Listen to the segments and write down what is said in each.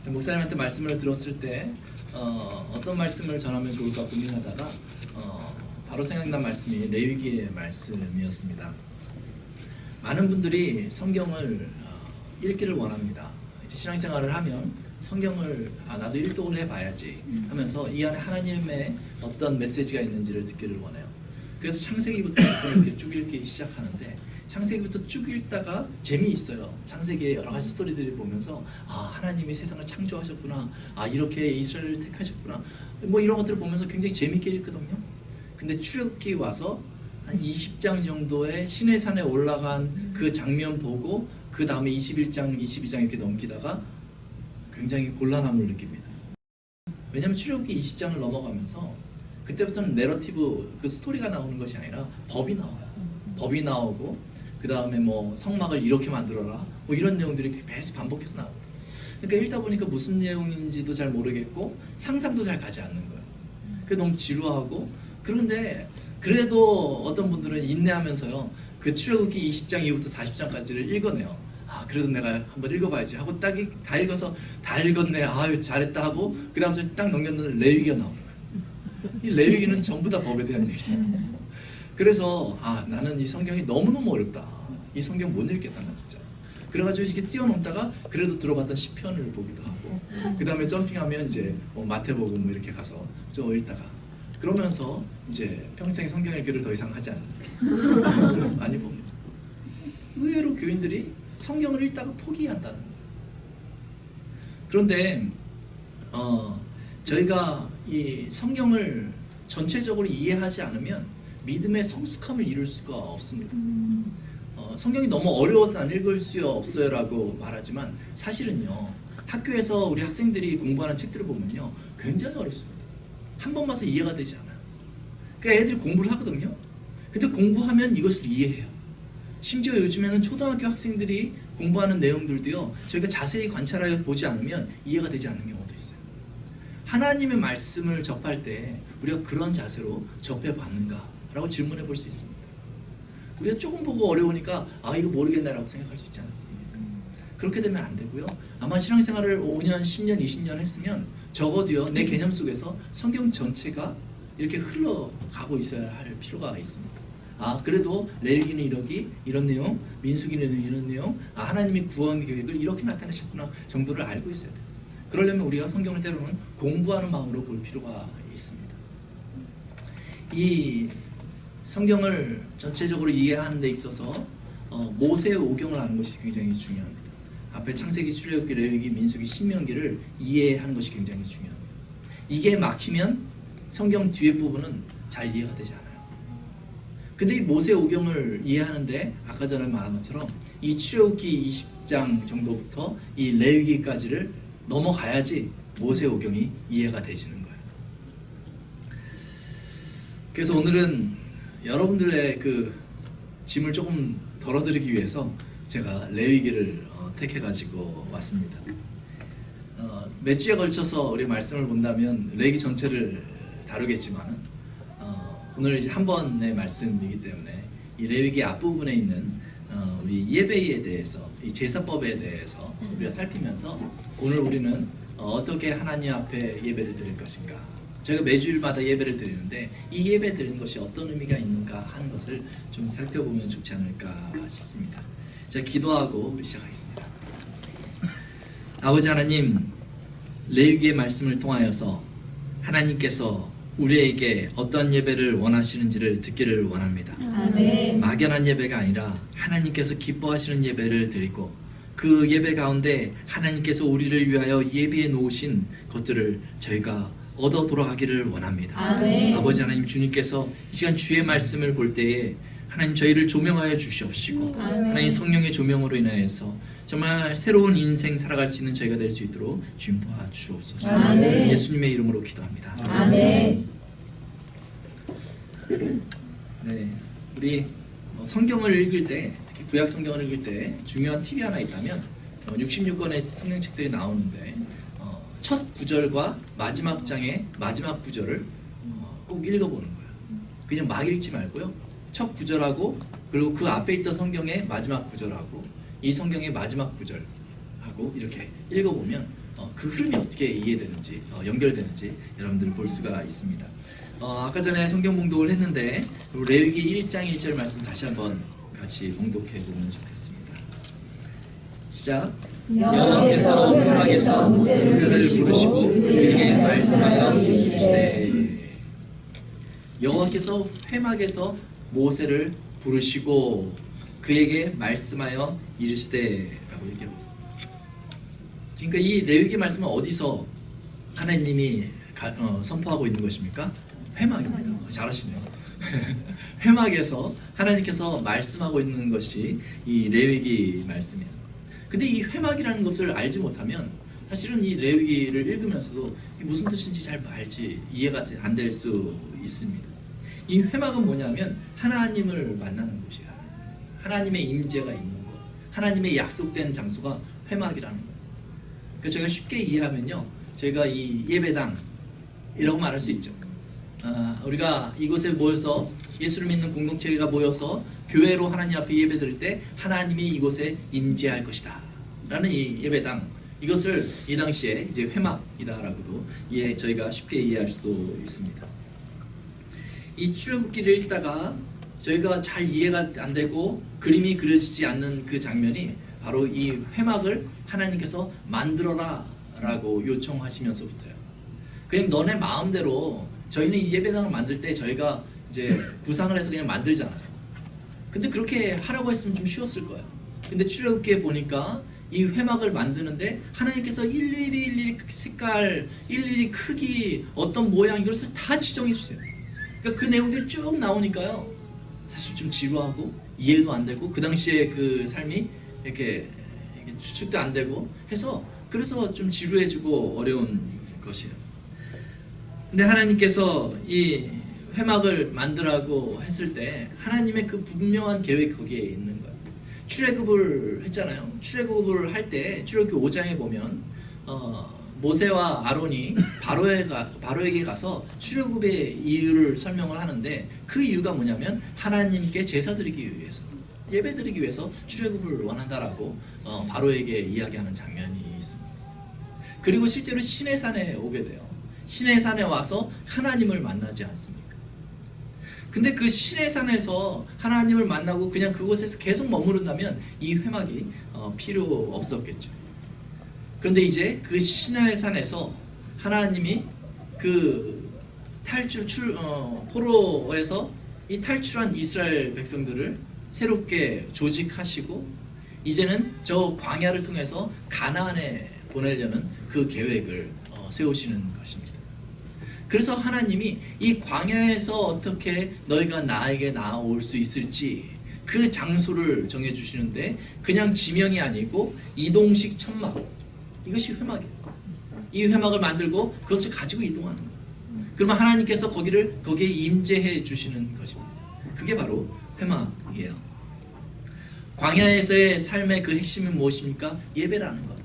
목사님한테 말씀을 들었을 때 어떤 말씀을 전하면 좋을까 고민하다가 바로 생각난 말씀이 레위기의 말씀이었습니다. 많은 분들이 성경을 읽기를 원합니다. 이제 신앙생활을 하면 성경을 나도 일독을 해봐야지 하면서 이 안에 하나님의 어떤 메시지가 있는지를 듣기를 원해요. 그래서 창세기부터 이렇게 쭉 읽기 시작하는데 창세기부터 쭉 읽다가 재미있어요. 창세기의 여러 가지 스토리들을 보면서 하나님이 세상을 창조하셨구나, 이렇게 이스라엘을 택하셨구나, 뭐 이런 것들을 보면서 굉장히 재미있게 읽거든요. 근데 출애굽기 와서 한 20장 정도의 시내산에 올라간 그 장면 보고 그 다음에 21장, 22장 이렇게 넘기다가 굉장히 곤란함을 느낍니다. 왜냐하면 출애굽기 20장을 넘어가면서 그때부터는 내러티브, 그 스토리가 나오는 것이 아니라 법이 나와요. 법이 나오고 그 다음에 뭐 성막을 이렇게 만들어라, 뭐 이런 내용들이 계속 반복해서 나오거든요. 그러니까 읽다 보니까 무슨 내용인지도 잘 모르겠고 상상도 잘 가지 않는 거예요. 그게 너무 지루하고, 그런데 그래도 어떤 분들은 인내하면서요, 그 출애굽기 20장 이후부터 40장까지를 읽어내요. 그래도 내가 한번 읽어봐야지 하고 딱 다 읽어서 다 읽었네, 아유 잘했다 하고 그 다음부터 딱 넘겼는데 레위기가 나오는 거예요. 이 레위기는 전부 다 법에 대한 얘기잖아요. 그래서 나는 이 성경이 너무너무 어렵다, 이 성경 못 읽겠다 나 진짜. 그래가지고 이렇게 뛰어넘다가 그래도 들어봤던 시편을 보기도 하고, 그 다음에 점핑하면 이제 마태복음 뭐 이렇게 가서 좀 읽다가 그러면서 이제 평생 성경 읽기를 더 이상 하지 않는 많이 봅니다. 의외로 교인들이 성경을 읽다가 포기한다는 거예요. 그런데 저희가 이 성경을 전체적으로 이해하지 않으면 믿음의 성숙함을 이룰 수가 없습니다. 성경이 너무 어려워서 안 읽을 수 없어요 라고 말하지만 사실은요, 학교에서 우리 학생들이 공부하는 책들을 보면요 굉장히 어렵습니다. 한 번 봐서 이해가 되지 않아요. 그러니까 애들이 공부를 하거든요. 근데 공부하면 이것을 이해해요. 심지어 요즘에는 초등학교 학생들이 공부하는 내용들도요, 저희가 자세히 관찰하여 보지 않으면 이해가 되지 않는 경우도 있어요. 하나님의 말씀을 접할 때 우리가 그런 자세로 접해봤는가 라고 질문해 볼 수 있습니다. 우리가 조금 보고 어려우니까 이거 모르겠네 라고 생각할 수 있지 않습니까? 그렇게 되면 안 되고요. 아마 신앙생활을 5년, 10년, 20년 했으면 적어도요, 내 개념 속에서 성경 전체가 이렇게 흘러가고 있어야 할 필요가 있습니다. 그래도 레위기는 이런 내용, 민수기는 이런 내용, 하나님이 구원 계획을 이렇게 나타내셨구나 정도를 알고 있어야 돼요. 그러려면 우리가 성경을 때로는 공부하는 마음으로 볼 필요가 있습니다. 이 성경을 전체적으로 이해하는 데 있어서 모세의 오경을 아는 것이 굉장히 중요합니다. 앞에 창세기, 출애굽기, 레위기, 민수기, 신명기를 이해하는 것이 굉장히 중요합니다. 이게 막히면 성경 뒤에 부분은 잘 이해가 되지 않아요. 근데 이 모세 오경을 이해하는데 아까 전에 말한 것처럼 이 출애굽기 20장 정도부터 이 레위기까지를 넘어가야지 모세 오경이 이해가 되지는 거예요. 그래서 오늘은 여러분들의 그 짐을 조금 덜어드리기 위해서 제가 레위기를 택해가지고 왔습니다. 몇 주에 걸쳐서 우리 말씀을 본다면 레위기 전체를 다루겠지만 오늘 이제 한 번의 말씀이기 때문에 이 레위기 앞부분에 있는 우리 예배에 대해서, 이 제사법에 대해서 우리가 살피면서 오늘 우리는 어떻게 하나님 앞에 예배를 드릴 것인가, 저희가 매주일마다 예배를 드리는데 이 예배 드리는 것이 어떤 의미가 있는가 하는 것을 좀 살펴보면 좋지 않을까 싶습니다. 자, 기도하고 우리 시작하겠습니다. 아버지 하나님, 레위기의 말씀을 통하여서 하나님께서 우리에게 어떠한 예배를 원하시는지를 듣기를 원합니다. 아멘. 막연한 예배가 아니라 하나님께서 기뻐하시는 예배를 드리고 그 예배 가운데 하나님께서 우리를 위하여 예비해 놓으신 것들을 저희가 얻어 돌아가기를 원합니다. 아멘. 아버지 하나님, 주님께서 이 시간 주의 말씀을 볼 때에 하나님 저희를 조명하여 주시옵시고 하나님 성령의 조명으로 인하여서 정말 새로운 인생 살아갈 수 있는 저희가 될 수 있도록 주님 도와주옵소서. 아멘. 예수님의 이름으로 기도합니다. 아멘. 네, 우리 성경을 읽을 때, 특히 구약 성경을 읽을 때 중요한 팁이 하나 있다면 66권의 성경책들이 나오는데 첫 구절과 마지막 장의 마지막 구절을 꼭 읽어보는 거예요. 그냥 막 읽지 말고요, 첫 구절하고 그리고 그 앞에 있던 성경의 마지막 구절하고 이 성경의 마지막 구절하고 이렇게 읽어보면 그 흐름이 어떻게 이해되는지 연결되는지 여러분들 볼 수가 있습니다. 아까 전에 성경 봉독을 했는데 레위기 1장 1절 말씀 다시 한번 같이 봉독해 보면 좋겠습니다. 시작. 여호와께서 회막에서 모세를 부르시고 그에게 말씀하여 이르시되. 여호와께서 회막에서 모세를 부르시고 그에게 말씀하여 이르시되라고 얘기하고 있습니다. 그러니까 이 레위기 말씀은 어디서 하나님이 선포하고 있는 것입니까? 회막입니다. 잘하시네요. 회막에서 하나님께서 말씀하고 있는 것이 이 레위기 말씀이에요. 근데 이 회막이라는 것을 알지 못하면 사실은 이 레위기를 읽으면서도 이게 무슨 뜻인지 잘 알지 이해가 안 될 수 있습니다. 이 회막은 뭐냐면 하나님을 만나는 곳이야. 하나님의 임재가 있는 곳, 하나님의 약속된 장소가 회막이라는 거예요. 그러니까 저희가 쉽게 이해하면요, 저희가 이 예배당이라고 말할 수 있죠. 우리가 이곳에 모여서 예수를 믿는 공동체가 모여서 교회로 하나님 앞에 예배드릴 때 하나님이 이곳에 임재할 것이다 라는 이 예배당, 이것을 이 당시에 이제 회막이다라고도 저희가 쉽게 이해할 수도 있습니다. 이 출애굽기를 읽다가 저희가 잘 이해가 안 되고 그림이 그려지지 않는 그 장면이 바로 이 회막을 하나님께서 만들어라 라고 요청하시면서부터요. 그냥 너네 마음대로, 저희는 이 예배당을 만들 때 저희가 이제 구상을 해서 그냥 만들잖아요. 근데 그렇게 하라고 했으면 좀 쉬웠을 거예요. 근데 출애굽기에 보니까 이 회막을 만드는데 하나님께서 일일이 색깔, 일일이 크기, 어떤 모양, 이것을 다 지정해 주세요. 그러니까 그 내용들이 쭉 나오니까요, 사실 좀 지루하고 이해도 안 되고 그 당시에 그 삶이 이렇게 추측도 안 되고 해서 그래서 좀 지루해지고 어려운 것이에요. 근데 하나님께서 이 회막을 만들라고 했을 때 하나님의 그 분명한 계획 거기에 있는 거예요. 출애굽을 했잖아요. 출애굽을 할 때 출애굽기 5장에 보면 모세와 아론이 바로에게 가서 출애굽의 이유를 설명을 하는데 그 이유가 뭐냐면 하나님께 제사 드리기 위해서, 예배 드리기 위해서 출애굽을 원한다라고 바로에게 이야기하는 장면이 있습니다. 그리고 실제로 시내산에 오게 돼요. 시내산에 와서 하나님을 만나지 않습니까? 근데 그 시내산에서 하나님을 만나고 그냥 그곳에서 계속 머무른다면 이 회막이 필요 없었겠죠. 그런데 이제 그 시내산에서 하나님이 그 포로에서 이 탈출한 이스라엘 백성들을 새롭게 조직하시고 이제는 저 광야를 통해서 가나안에 보내려는 그 계획을 세우시는 것입니다. 그래서 하나님이 이 광야에서 어떻게 너희가 나에게 나아올 수 있을지 그 장소를 정해주시는데 그냥 지명이 아니고 이동식 천막, 이것이 회막이에요. 이 회막을 만들고 그것을 가지고 이동하는 거예요. 그러면 하나님께서 거기에 임재해 주시는 것입니다. 그게 바로 회막이에요. 광야에서의 삶의 그 핵심이 무엇입니까? 예배라는 것.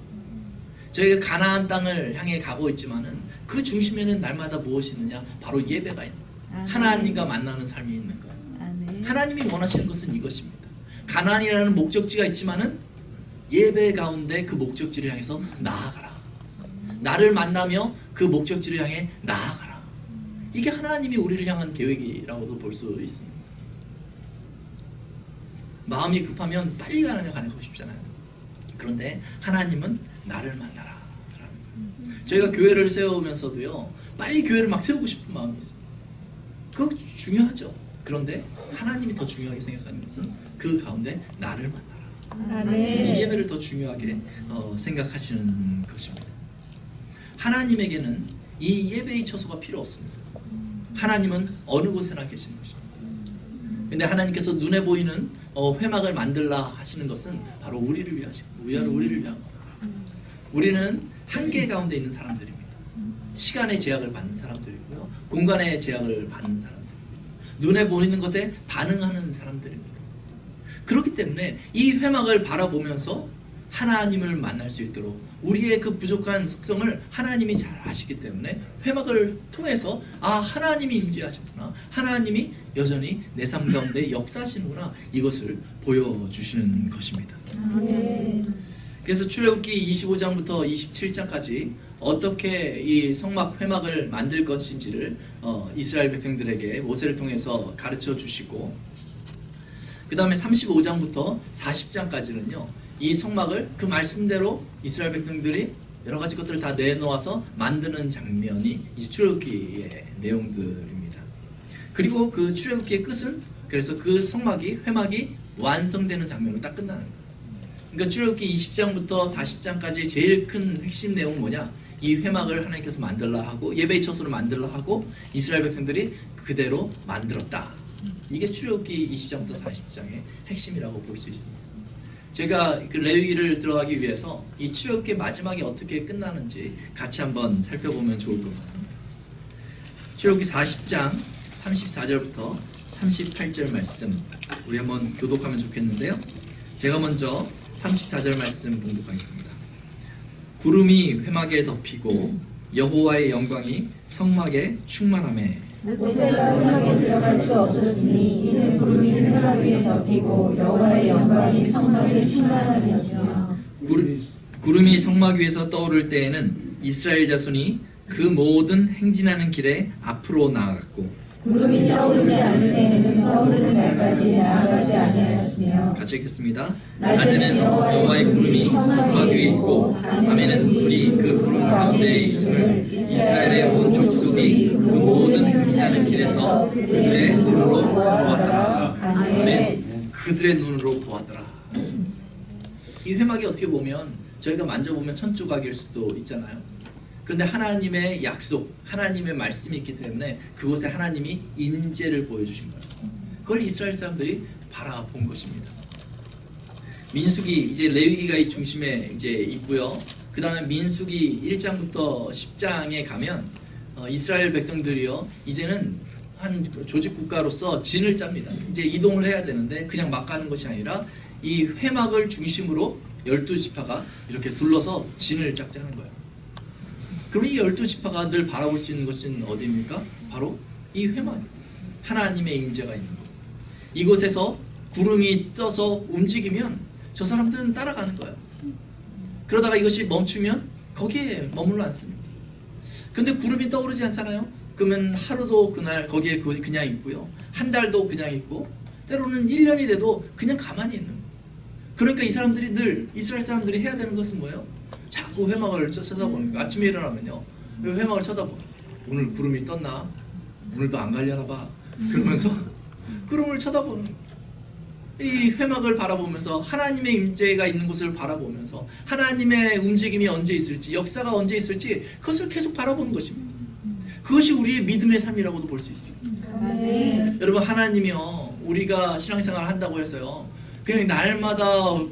저희가 가나안 땅을 향해 가고 있지만은 그 중심에는 날마다 무엇이 있느냐? 바로 예배가 있는 거예요. 하나님과 만나는 삶이 있는 거예요. 하나님이 원하시는 것은 이것입니다. 가나안이라는 목적지가 있지만은 예배 가운데 그 목적지를 향해서 나아가라. 나를 만나며 그 목적지를 향해 나아가라. 이게 하나님이 우리를 향한 계획이라고도 볼 수 있습니다. 마음이 급하면 빨리 가고 싶잖아요. 그런데 하나님은 나를 만나라. 저희가 교회를 세우면서도요, 빨리 교회를 막 세우고 싶은 마음이 있어요. 그거 중요하죠. 그런데 하나님이 더 중요하게 생각하는 것은 그 가운데 나를 만나라. 아멘. 이 예배를 더 중요하게 생각하시는 것입니다. 하나님에게는 이 예배의 처소가 필요 없습니다. 하나님은 어느 곳에나 계시는 것입니다. 근데 하나님께서 눈에 보이는 회막을 만들라 하시는 것은 바로 우리를 위하시고 우리를 위한 겁니다. 우리는 한계 가운데 있는 사람들입니다. 시간의 제약을 받는 사람들이고요, 공간의 제약을 받는 사람들입니다. 눈에 보이는 것에 반응하는 사람들입니다. 그렇기 때문에 이 회막을 바라보면서 하나님을 만날 수 있도록 우리의 그 부족한 속성을 하나님이 잘 아시기 때문에 회막을 통해서 하나님이 임재하셨구나, 하나님이 여전히 내 삶 가운데 역사하시는구나, 이것을 보여주시는 것입니다. 그래서 출애굽기 25장부터 27장까지 어떻게 이 성막 회막을 만들 것인지를 이스라엘 백성들에게 모세를 통해서 가르쳐 주시고, 그 다음에 35장부터 40장까지는요 이 성막을 그 말씀대로 이스라엘 백성들이 여러 가지 것들을 다 내놓아서 만드는 장면이 이제 출애굽기의 내용들입니다. 그리고 그 출애굽기의 끝은 그래서 그 성막이 회막이 완성되는 장면으로 딱 끝나는 거예요. 그러니까 출애굽기 20장부터 40장까지 제일 큰 핵심 내용은 뭐냐? 이 회막을 하나님께서 만들라 하고 예배의 처소를 만들라 하고 이스라엘 백성들이 그대로 만들었다. 이게 출애굽기 20장부터 40장의 핵심이라고 볼 수 있습니다. 제가 그 레위기를 들어가기 위해서 이 출애굽기 마지막이 어떻게 끝나는지 같이 한번 살펴보면 좋을 것 같습니다. 출애굽기 40장 34절부터 38절 말씀 우리 한번 교독하면 좋겠는데요. 제가 먼저 34절 말씀 봉독하겠습니다. 구름이 회막에 덮이고 여호와의 영광이 성막에 충만하매 모세가 회막에 들어갈 수 없었으니 이는 구름이 회막 위에 덮이고 여호와의 영광이 성막에 충만함이었으며 구름이 성막 위에서 떠오를 때에는 이스라엘 자손이 그 모든 행진하는 길에 앞으로 나아갔고 구름이 떠오르지 않을 때에는 떠오르는 날까지 나아가지 아니하였으며 같이 읽겠습니다. 낮에는 여호와의 구름이 성막 위에 있고 밤에는 불이 그 구름 가운데에 있음을 이스라엘의 온 족속이 그 모든 행진하는 길에서 그들의 눈으로 보았더라. 아멘. 그들의 눈으로 보았더라. 이 회막이 어떻게 보면 저희가 만져보면 천조각일 수도 있잖아요. 그런데 하나님의 약속, 하나님의 말씀이 있기 때문에 그곳에 하나님이 임재를 보여주신 거예요. 그걸 이스라엘 사람들이 바라본 것입니다. 민수기 이제 레위기가 이 중심에 이제 있고요. 그 다음에 민수기 1장부터 10장에 가면 이스라엘 백성들이요 이제는 한 조직 국가로서 진을 짭니다. 이제 이동을 해야 되는데 그냥 막 가는 것이 아니라 이 회막을 중심으로 12지파가 이렇게 둘러서 진을 짝자는 거예요. 그럼 이 12지파가 늘 바라볼 수 있는 것은 어디입니까? 바로 이 회막, 하나님의 임재가 있는 것. 이곳에서 구름이 떠서 움직이면 저 사람들은 따라가는 거예요. 그러다가 이것이 멈추면 거기에 머물러 앉습니다. 근데 구름이 떠오르지 않잖아요? 그러면 하루도 그날 거기에 그냥 있고요. 한 달도 그냥 있고 때로는 1년이 돼도 그냥 가만히 있는 거예요. 그러니까 이 사람들이 늘 이스라엘 사람들이 해야 되는 것은 뭐예요? 자꾸 회막을 쳐다보는 거예요. 아침에 일어나면요 회막을 쳐다보고 오늘 구름이 떴나? 오늘도 안 갈려나 봐. 그러면서 구름을 쳐다보는 거예요. 이 회막을 바라보면서 하나님의 임재가 있는 곳을 바라보면서 하나님의 움직임이 언제 있을지 역사가 언제 있을지 그것을 계속 바라보는 것입니다. 그것이 우리의 믿음의 삶이라고도 볼 수 있습니다. 네. 여러분 하나님이요 우리가 신앙생활을 한다고 해서요 그냥 날마다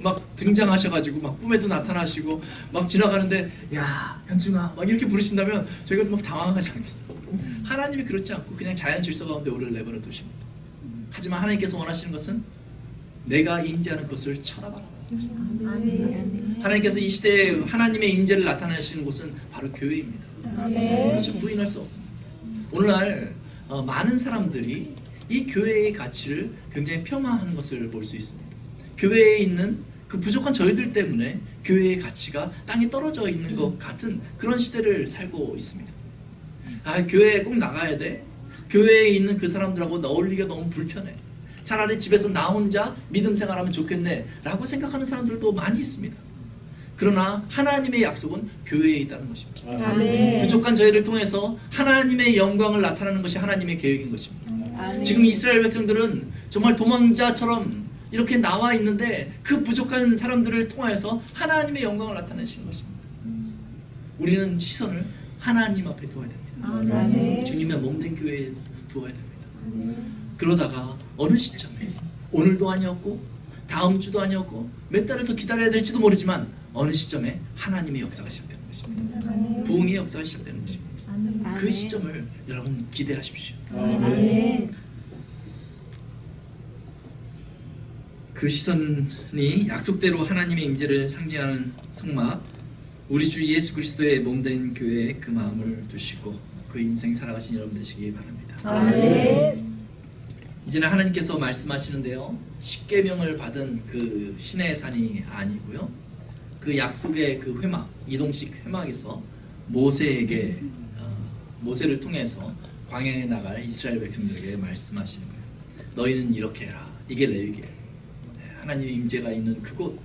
막 등장하셔가지고 막 꿈에도 나타나시고 막 지나가는데 야 현중아 막 이렇게 부르신다면 저희가 막 당황하지 않겠어요? 하나님이 그렇지 않고 그냥 자연 질서 가운데 우리를 내버려 두십니다. 하지만 하나님께서 원하시는 것은 내가 임재하는 것을 쳐다봐라. 하나님께서 이 시대에 하나님의 임재를 나타내시는 곳은 바로 교회입니다. 그것을 부인할 수 없습니다. 오늘날 많은 사람들이 이 교회의 가치를 굉장히 폄하하는 것을 볼 수 있습니다. 교회에 있는 그 부족한 저희들 때문에 교회의 가치가 땅에 떨어져 있는 것 같은 그런 시대를 살고 있습니다. 아, 교회에 꼭 나가야 돼? 교회에 있는 그 사람들하고 어울리기가 너무 불편해. 차라리 집에서 나 혼자 믿음 생활하면 좋겠네 라고 생각하는 사람들도 많이 있습니다. 그러나 하나님의 약속은 교회에 있다는 것입니다. 아멘. 부족한 저희를 통해서 하나님의 영광을 나타내는 것이 하나님의 계획인 것입니다. 아멘. 지금 이스라엘 백성들은 정말 도망자처럼 이렇게 나와 있는데 그 부족한 사람들을 통하여서 하나님의 영광을 나타내시는 것입니다. 우리는 시선을 하나님 앞에 두어야 됩니다. 아멘. 주님의 몸된 교회에 두어야 됩니다. 그러다가 어느 시점에 오늘도 아니었고 다음 주도 아니었고 몇 달을 더 기다려야 될지도 모르지만 어느 시점에 하나님의 역사가 시작되는 것입니다. 부흥의 역사가 시작되는 것입니다. 그 시점을 여러분 기대하십시오. 아멘. 그 시선이 약속대로 하나님의 임재를 상징하는 성막, 우리 주 예수 그리스도의 몸된 교회에 그 마음을 두시고 그 인생 살아가신 여러분 되시기 바랍니다. 아멘. 이제는 하나님께서 말씀하시는데요, 십계명을 받은 그 신의 산이 아니고요, 그 약속의 그 회막, 이동식 회막에서 모세에게 모세를 통해서 광야에 나갈 이스라엘 백성들에게 말씀하시는 거예요. 너희는 이렇게 해라. 이게 레위기예요. 하나님의 임재가 있는 그곳,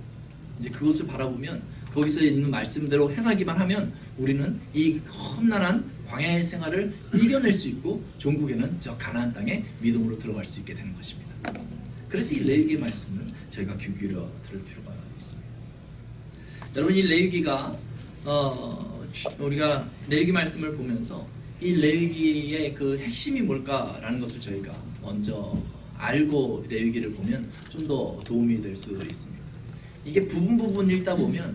이제 그곳을 바라보면 거기서 있는 말씀대로 행하기만 하면 우리는 이 험난한 광야의 생활을 이겨낼 수 있고 종국에는 저 가나안 땅에 믿음으로 들어갈 수 있게 되는 것입니다. 그래서 이 레위기의 말씀을 저희가 귀 기울여 들을 필요가 있습니다. 여러분, 이 레위기가 우리가 레위기 말씀을 보면서 이 레위기의 그 핵심이 뭘까라는 것을 저희가 먼저 알고 레위기를 보면 좀 더 도움이 될 수 있습니다. 이게 부분 읽다 보면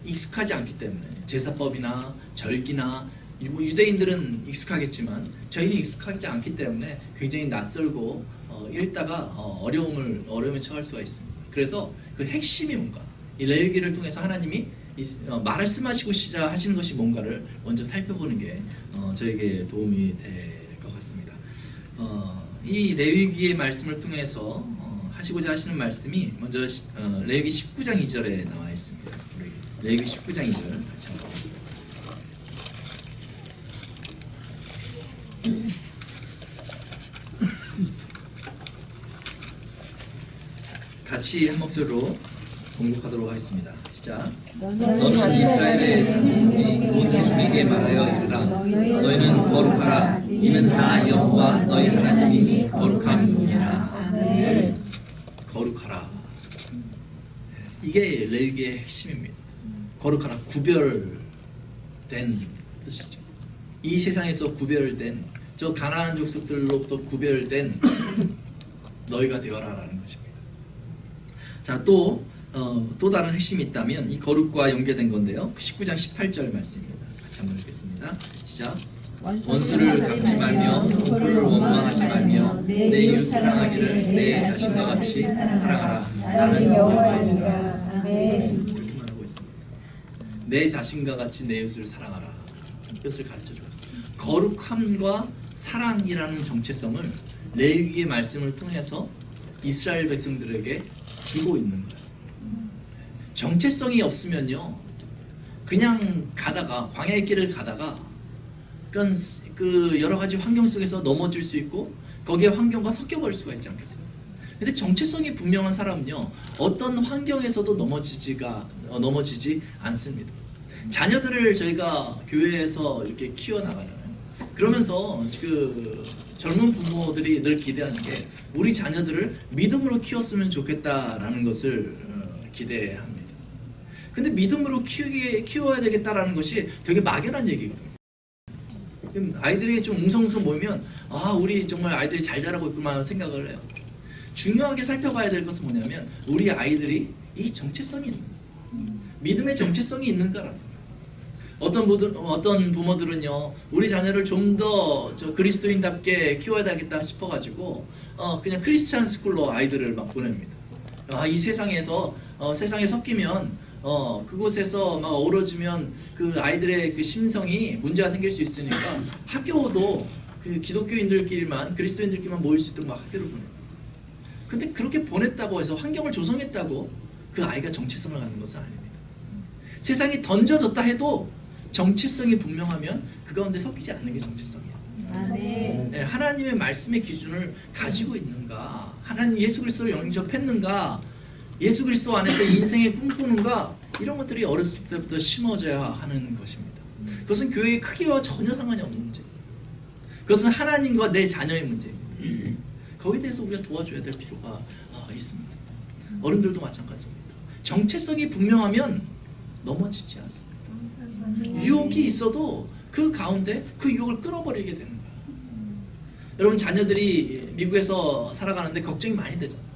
익숙하지 않기 때문에 제사법이나 절기나 유대인들은 익숙하겠지만 저희는 익숙하지 않기 때문에 굉장히 낯설고 읽다가 어려움에 처할 수가 있습니다. 그래서 그 핵심이 뭔가, 이 레위기를 통해서 하나님이 말씀하시고자 하시는 것이 뭔가를 먼저 살펴보는 게 저에게 도움이 될 것 같습니다. 이 레위기의 말씀을 통해서 하시고자 하시는 말씀이 먼저 레위기 19장 2절에 나와 있습니다. 레위기 19장 2절 같이 한번 같이 한 목소리로 공독하도록 하겠습니다. 시작. 너는 이스라엘의 자손이 모두 우리에게 말하여 이르라. 너희는 거룩하라. 이는 나 여호와 너희 하나님이 거룩함이니라. 거룩하라. 이게 레위기의 핵심입니다. 거룩하라. 구별된 뜻이죠. 이 세상에서 구별된, 저 가나안 족속들로부터 구별된 너희가 되어라라는 것입니다. 자, 또 다른 핵심이 있다면 이 거룩과 연계된 건데요. 19장 18절 말씀입니다. 같이 한번 읽겠습니다. 시작. 원수를 갚지 말며 동포를 원망하지 말며 내 이웃 사랑하기를 내 자신과 같이 사랑하라. 나는 여호와니라. 이렇게 말하고 있습니다. 내 자신과 같이 내 이웃을 사랑하라. 이것을 가르쳐 주었습니다. 거룩함과 사랑이라는 정체성을 레위기의 말씀을 통해서 이스라엘 백성들에게 주고 있는 거예요. 정체성이 없으면요, 그냥 가다가 광야의 길을 가다가 그 여러 가지 환경 속에서 넘어질 수 있고 거기에 환경과 섞여버릴 수가 있지 않겠어요? 근데 정체성이 분명한 사람은요, 어떤 환경에서도 넘어지지 않습니다. 자녀들을 저희가 교회에서 이렇게 키워나가잖아요. 그러면서 그 젊은 부모들이 늘 기대하는 게 우리 자녀들을 믿음으로 키웠으면 좋겠다라는 것을 기대합니다. 근데 믿음으로 키워야 되겠다라는 것이 되게 막연한 얘기거든요. 아이들이 좀 웅성웅성 모이면 우리 정말 아이들이 잘 자라고 있구나 생각을 해요. 중요하게 살펴봐야 될 것은 뭐냐면 우리 아이들이 이 정체성이 있는 거예요. 믿음의 정체성이 있는가라는 거예요. 어떤 부모들은요, 우리 자녀를 좀 더 그리스도인답게 키워야 되겠다 싶어가지고 그냥 크리스찬 스쿨로 아이들을 막 보냅니다. 이 세상에서 세상에 섞이면 그곳에서 막 어우러지면 그 아이들의 그 심성이 문제가 생길 수 있으니까 학교도 그 기독교인들끼리만, 그리스도인들끼리만 모일 수 있도록 막 학교를 보내요. 근데 그렇게 보냈다고 해서 환경을 조성했다고 그 아이가 정체성을 갖는 것은 아닙니다. 세상이 던져졌다 해도 정체성이 분명하면 그 가운데 섞이지 않는 게 정체성이에요. 네, 하나님의 말씀의 기준을 가지고 있는가, 하나님 예수 그리스도를 영접했는가, 예수 그리스도 안에서 인생을 꿈꾸는가, 이런 것들이 어렸을 때부터 심어져야 하는 것입니다. 그것은 교회의 크기와 전혀 상관이 없는 문제입니다. 그것은 하나님과 내 자녀의 문제입니다. 거기에 대해서 우리가 도와줘야 될 필요가 있습니다. 어른들도 마찬가지입니다. 정체성이 분명하면 넘어지지 않습니다. 유혹이 있어도 그 가운데 그 유혹을 끊어버리게 되는 거예요. 여러분, 자녀들이 미국에서 살아가는데 걱정이 많이 되잖아요.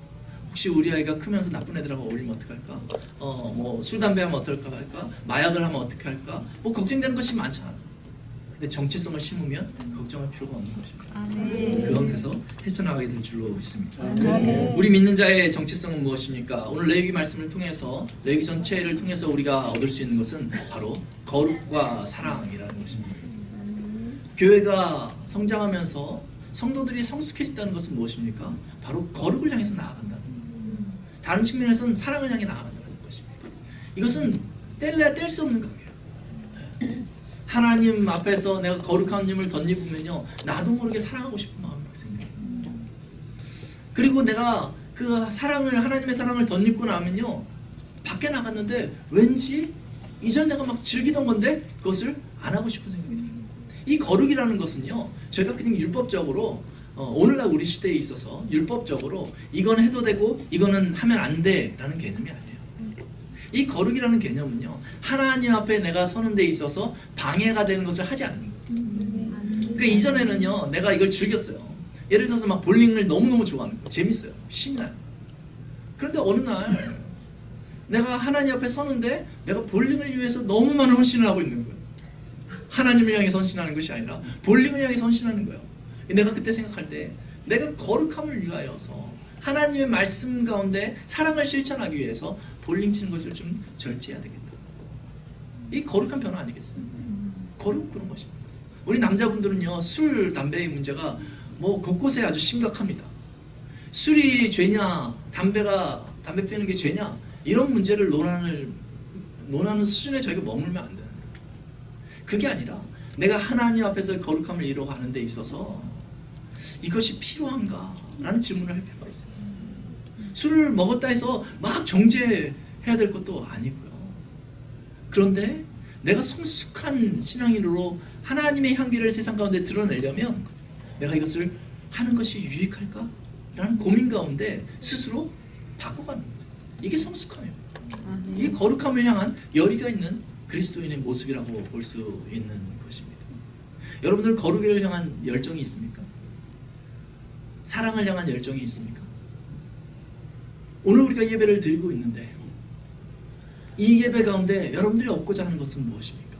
혹시 우리 아이가 크면서 나쁜 애들하고 어울리면 어떡할까? 술, 담배 하면 어떡할까? 마약을 하면 어떻게 할까? 걱정되는 것이 많잖아요. 근데 정체성을 심으면 걱정할 필요가 없는 것입니다. 그 가운데서 헤쳐나가게 될 줄로 믿습니다. 우리 믿는 자의 정체성은 무엇입니까? 오늘 레위기 말씀을 통해서, 레위기 전체를 통해서 우리가 얻을 수 있는 것은 바로 거룩과 사랑이라는 것입니다. 교회가 성장하면서 성도들이 성숙해진다는 것은 무엇입니까? 바로 거룩을 향해서 나아간다는 거예요. 다른 측면에서는 사랑을 향해 나아간다는 것입니다. 이것은 뗄래야 뗄 수 없는 관계예요. 하나님 앞에서 내가 거룩함을 덧입으면요, 나도 모르게 사랑하고 싶은 마음이 막 생겨요. 그리고 내가 그 사랑을, 하나님의 사랑을 덧입고 나면요, 밖에 나갔는데 왠지 이전 내가 막 즐기던 건데 그것을 안 하고 싶은 생각이 들어요. 이 거룩이라는 것은요, 저희가 그냥 율법적으로 오늘날 우리 시대에 있어서 율법적으로 이건 해도 되고 이거는 하면 안 돼라는 개념이 아니에요. 이 거룩이라는 개념은요, 하나님 앞에 내가 서는 데 있어서 방해가 되는 것을 하지 않는 거예요. 그러니까 이전에는요, 내가 이걸 즐겼어요. 예를 들어서 막 볼링을 너무너무 좋아하는 거예요. 재밌어요. 신나요. 그런데 어느 날 내가 하나님 앞에 서는데 내가 볼링을 위해서 너무 많은 헌신을 하고 있는 거예요. 하나님을 향해 헌신하는 것이 아니라 볼링을 향해 헌신하는 거예요. 내가 그때 생각할 때 내가 거룩함을 위하여서 하나님의 말씀 가운데 사랑을 실천하기 위해서 볼링 치는 것을 좀 절제해야 되겠다. 이 거룩한 변화 아니겠어요? 거룩 그런 것입니다. 우리 남자분들은요, 술, 담배의 문제가 뭐 곳곳에 아주 심각합니다. 술이 죄냐, 담배 피우는 게 죄냐, 이런 문제를 논하는 수준에 저희가 머물면 안 돼요. 그게 아니라 내가 하나님 앞에서 거룩함을 이루어가는 데 있어서 이것이 필요한가? 라는 질문을 할 필요가 있어요. 술을 먹었다 해서 막 정죄해야 될 것도 아니고요. 그런데 내가 성숙한 신앙인으로 하나님의 향기를 세상 가운데 드러내려면 내가 이것을 하는 것이 유익할까? 라는 고민 가운데 스스로 바꿔가는 거죠. 이게 성숙함이에요. 이게 거룩함을 향한 열의가 있는 그리스도인의 모습이라고 볼 수 있는 것입니다. 여러분들 거룩을 향한 열정이 있습니까? 사랑을 향한 열정이 있습니까? 오늘 우리가 예배를 드리고 있는데 이 예배 가운데 여러분들이 얻고자 하는 것은 무엇입니까?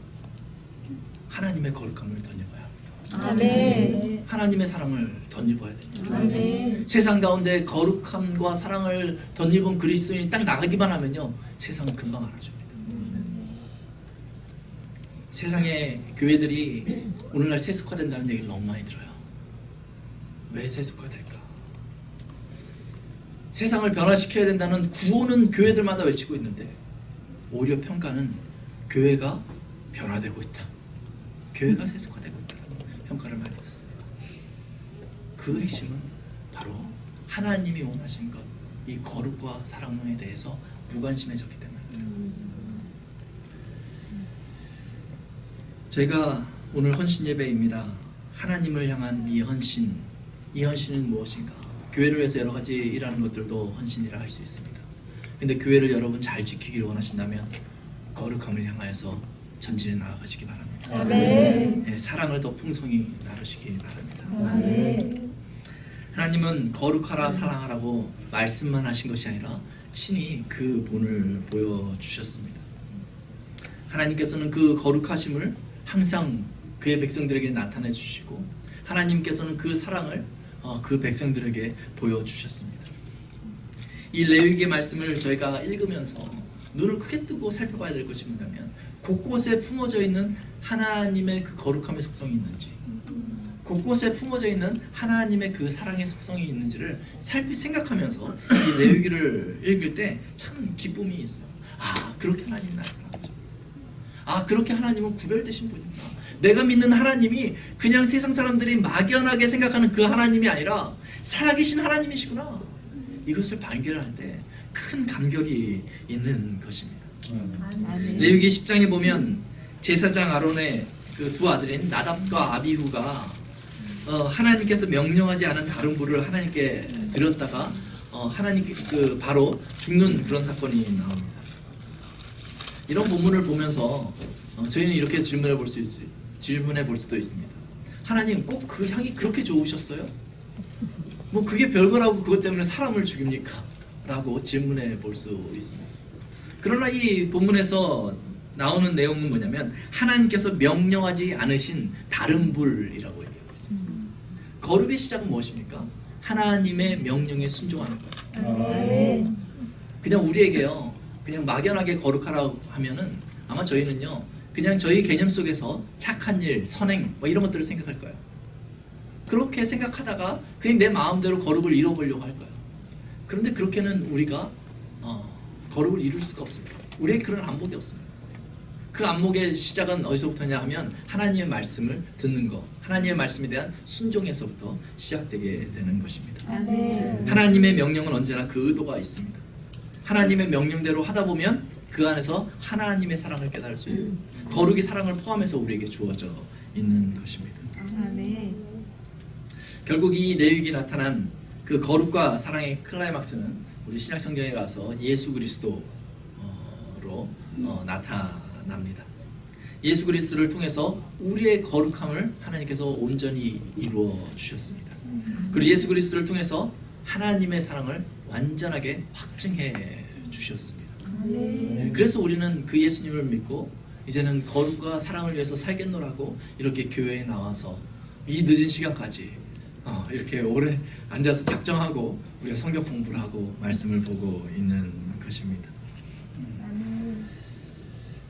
하나님의 거룩함을 덧입어야 합니다. 아멘. 하나님의 사랑을 덧입어야 됩니다. 아멘. 세상 가운데 거룩함과 사랑을 덧입은 그리스도인이 딱 나가기만 하면요, 세상은 금방 알아줍니다. 세상의 교회들이 오늘날 세속화된다는 얘기를 너무 많이 들어요. 왜 세속화될까? 세상을 변화시켜야 된다는 구호는 교회들마다 외치고 있는데 오히려 평가는 교회가 변화되고 있다, 교회가 세속화되고 있다는 평가를 많이 듣습니다. 그 핵심은 바로 하나님이 원하신 것, 이 거룩과 사랑에 대해서 무관심해졌기 때문입니다. 저희가 오늘 헌신 예배입니다. 하나님을 향한 이 헌신은 무엇인가? 교회를 위해서 여러 가지 일하는 것들도 헌신이라 할 수 있습니다. 근데 교회를 여러분 잘 지키기를 원하신다면 거룩함을 향하여서 전진해 나아가시기 바랍니다. 아멘. 네, 사랑을 더 풍성히 나누시기 바랍니다. 아멘. 하나님은 거룩하라 사랑하라고 말씀만 하신 것이 아니라 친히 그 본을 보여주셨습니다. 하나님께서는 그 거룩하심을 항상 그의 백성들에게 나타내 주시고 하나님께서는 그 사랑을 그 백성들에게 보여주셨습니다. 이 레위기의 말씀을 저희가 읽으면서 눈을 크게 뜨고 살펴봐야 될 것이 뭐냐면 곳곳에 품어져 있는 하나님의 그 거룩함의 속성이 있는지, 곳곳에 품어져 있는 하나님의 그 사랑의 속성이 있는지를 생각하면서 이 레위기를 읽을 때 참 기쁨이 있어요. 아, 그렇게 하나님이 나를 사랑하죠. 아, 그렇게 하나님은 구별되신 분이구나. 내가 믿는 하나님이 그냥 세상 사람들이 막연하게 생각하는 그 하나님이 아니라 살아계신 하나님이시구나. 이것을 발견하는데 큰 감격이 있는 것입니다. 아멘. 레위기 10장에 보면 제사장 아론의 그 두 아들인 나답과 아비후가 하나님께서 명령하지 않은 다른 불을 하나님께 드렸다가 하나님께 바로 죽는 그런 사건이 나옵니다. 이런 본문을 보면서 저희는 이렇게 질문해 볼 수도 있습니다. 하나님, 꼭 그 향이 그렇게 좋으셨어요? 뭐 그게 별거라고 그것 때문에 사람을 죽입니까? 라고 질문해 볼 수 있습니다. 그러나 이 본문에서 나오는 내용은 뭐냐면 하나님께서 명령하지 않으신 다른 불이라고 얘기하고 있습니다. 거룩의 시작은 무엇입니까? 하나님의 명령에 순종하는 거예요. 아멘. 그냥 우리에게요, 그냥 막연하게 거룩하라고 하면은 아마 저희는요, 그냥 저희 개념 속에서 착한 일, 선행 뭐 이런 것들을 생각할 거예요. 그렇게 생각하다가 그냥 내 마음대로 거룩을 이뤄보려고 할 거예요. 그런데 그렇게는 우리가 거룩을 이룰 수가 없습니다. 우리에게 그런 안목이 없습니다. 그 안목의 시작은 어디서부터냐 하면 하나님의 말씀을 듣는 것, 하나님의 말씀에 대한 순종에서부터 시작되게 되는 것입니다. 아멘. 하나님의 명령은 언제나 그 의도가 있습니다. 하나님의 명령대로 하다 보면 그 안에서 하나님의 사랑을 깨달을 수 있는, 거룩이 사랑을 포함해서 우리에게 주어져 있는 것입니다. 아멘. 결국 이 레위기에 나타난 그 거룩과 사랑의 클라이막스는 우리 신약 성경에 가서 예수 그리스도로 나타납니다. 예수 그리스도를 통해서 우리의 거룩함을 하나님께서 온전히 이루어 주셨습니다. 그리고 예수 그리스도를 통해서 하나님의 사랑을 완전하게 확증해 주셨습니다. 그래서 우리는 그 예수님을 믿고 이제는 거룩과 사랑을 위해서 살겠노라고 이렇게 교회에 나와서 이 늦은 시간까지 이렇게 오래 앉아서 작정하고 우리가 성경 공부를 하고 말씀을 보고 있는 것입니다.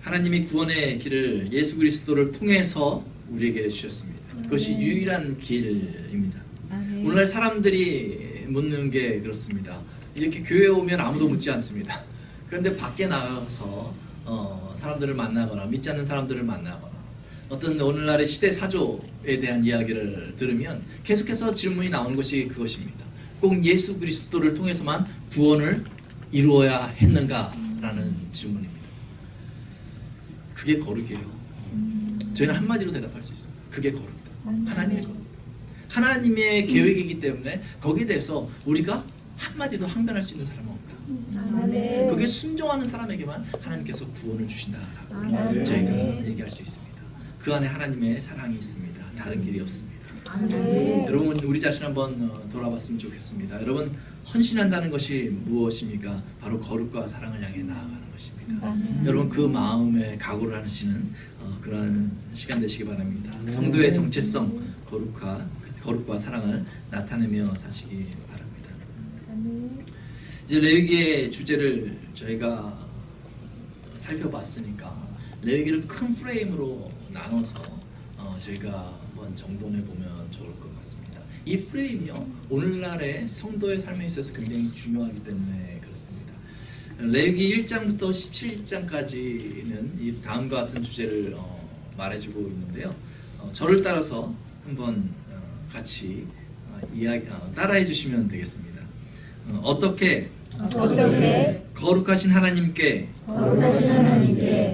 하나님이 구원의 길을 예수 그리스도를 통해서 우리에게 주셨습니다. 그것이 유일한 길입니다. 아멘. 오늘날 사람들이 묻는 게 그렇습니다. 이렇게 교회에 오면 아무도 묻지 않습니다. 그런데 밖에 나가서 사람들을 만나거나 믿지 않는 사람들을 만나거나 어떤 오늘날의 시대 사조에 대한 이야기를 들으면 계속해서 질문이 나오는 것이 그것입니다. 꼭 예수 그리스도를 통해서만 구원을 이루어야 했는가라는 질문입니다. 그게 거룩이에요. 저희는 한마디로 대답할 수 있습니다. 그게 거룩이다. 하나님의 거룩. 하나님의 계획이기 때문에 거기에 대해서 우리가 한마디도 항변할 수 있는 사람은 없다. 아멘. 그게 순종하는 사람에게만 하나님께서 구원을 주신다라고 아멘. 저희가 얘기할 수 있습니다. 그 안에 하나님의 사랑이 있습니다. 다른 길이 없습니다. 아멘. 여러분 우리 자신 한번 돌아봤으면 좋겠습니다. 여러분 헌신한다는 것이 무엇입니까? 바로 거룩과 사랑을 향해 나아가는 것입니다. 아멘. 여러분 그 마음에 각오를 하시는 그러한 시간 되시기 바랍니다. 성도의 정체성 거룩과 사랑을 나타내며 사시기 바랍니다. 이제 레위기의 주제를 저희가 살펴봤으니까 레위기를 큰 프레임으로 나눠서 저희가 한번 정돈해 보면 좋을 것 같습니다. 이 프레임이요 오늘날의 성도의 삶에 있어서 굉장히 중요하기 때문에 그렇습니다. 레위기 1장부터 17장까지는 이 다음과 같은 주제를 말해주고 있는데요. 저를 따라서 한번 같이 따라해 주시면 되겠습니다. 어떻게 거룩하신 하나님께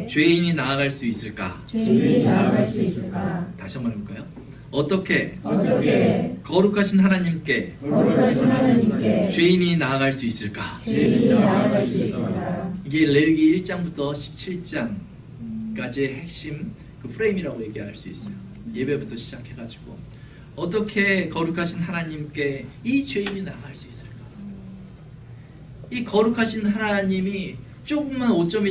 죄인이 나아갈 수 있을까? 죄인이 나아갈 수 있을까? 다시 한번 해볼까요? 어떻게 거룩하신 하나님께 죄인이 나아갈 수 있을까? 죄인이 나아갈 수 있을까? 이게 레위기 1장부터 17장까지의 핵심 그 프레임이라고 얘기할 수 있어요. 예배부터 시작해가지고 어떻게 거룩하신 하나님께 이 죄인이 나아갈 수 있을까? 이 거룩하신 하나님이 조금만 오점이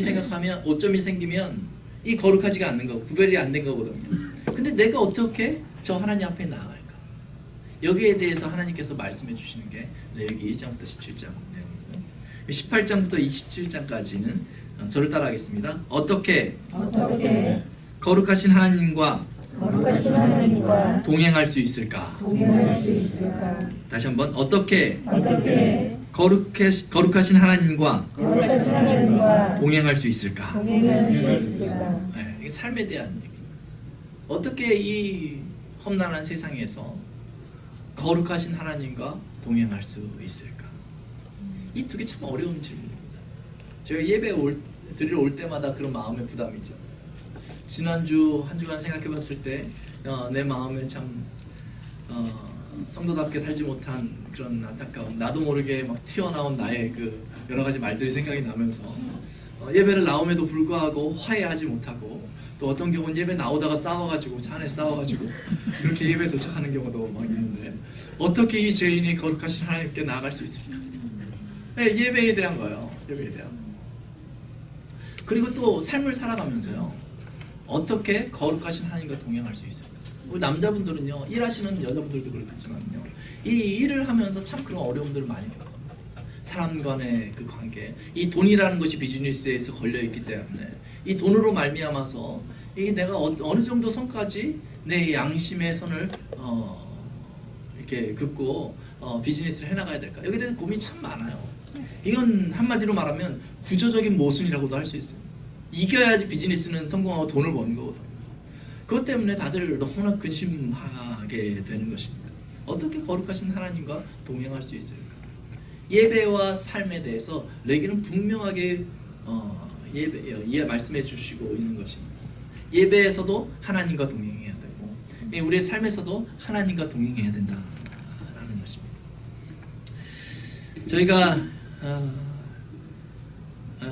생기면 이 거룩하지가 않는 거, 구별이 안 된 거거든요. 근데 내가 어떻게 저 하나님 앞에 나아갈까? 여기에 대해서 하나님께서 말씀해 주시는 게 레위기 1장부터 17장 내용이고요. 18장부터 27장까지는 저를 따라하겠습니다. 어떻게 거룩하신 하나님과 동행할 수 있을까? 다시 한번 어떻게 거룩하신 하나님과 동행할 수 있을까? 네, 이게 삶에 대한 얘기입니다. 어떻게 이 험난한 세상에서 거룩하신 하나님과 동행할 수 있을까? 이 두 개 참 어려운 질문입니다. 제가 예배 드리러 올 때마다 그런 마음의 부담이 있잖아요. 지난주 한 주간 생각해 봤을 때 내 마음에 참 성도답게 살지 못한 그런 안타까움, 나도 모르게 막 튀어나온 나의 그 여러 가지 말들이 생각이 나면서 예배를 나옴에도 불구하고 화해하지 못하고 또 어떤 경우는 예배 나오다가 싸워가지고 차 안에 싸워가지고 그렇게 예배 도착하는 경우도 막 있는데 어떻게 이 죄인이 거룩하신 하나님께 나아갈 수 있을까? 네, 예배에 대한 거예요. 예배에 대한. 그리고 또 삶을 살아가면서요. 어떻게 거룩하신 하나님과 동행할 수 있을까? 우리 남자분들은요, 일하시는 여자분들도 그렇겠지만요, 이 일을 하면서 참 그런 어려움들을 많이 겪었습니다. 사람 간의 그 관계, 이 돈이라는 것이 비즈니스에서 걸려 있기 때문에 이 돈으로 말미암아서 이 내가 어느 정도 선까지 내 양심의 선을 이렇게 긋고 비즈니스를 해나가야 될까? 여기에 대해서 고민이 참 많아요. 이건 한마디로 말하면 구조적인 모순이라고도 할 수 있어요. 이겨야지 비즈니스는 성공하고 돈을 버는 거거든요. 그것 때문에 다들 너무나 근심하게 되는 것입니다. 어떻게 거룩하신 하나님과 동행할 수 있을까? 예배와 삶에 대해서 레위기는 분명하게 말씀해 주시고 있는 것입니다. 예배에서도 하나님과 동행해야 되고 우리의 삶에서도 하나님과 동행해야 된다라는 것입니다. 저희가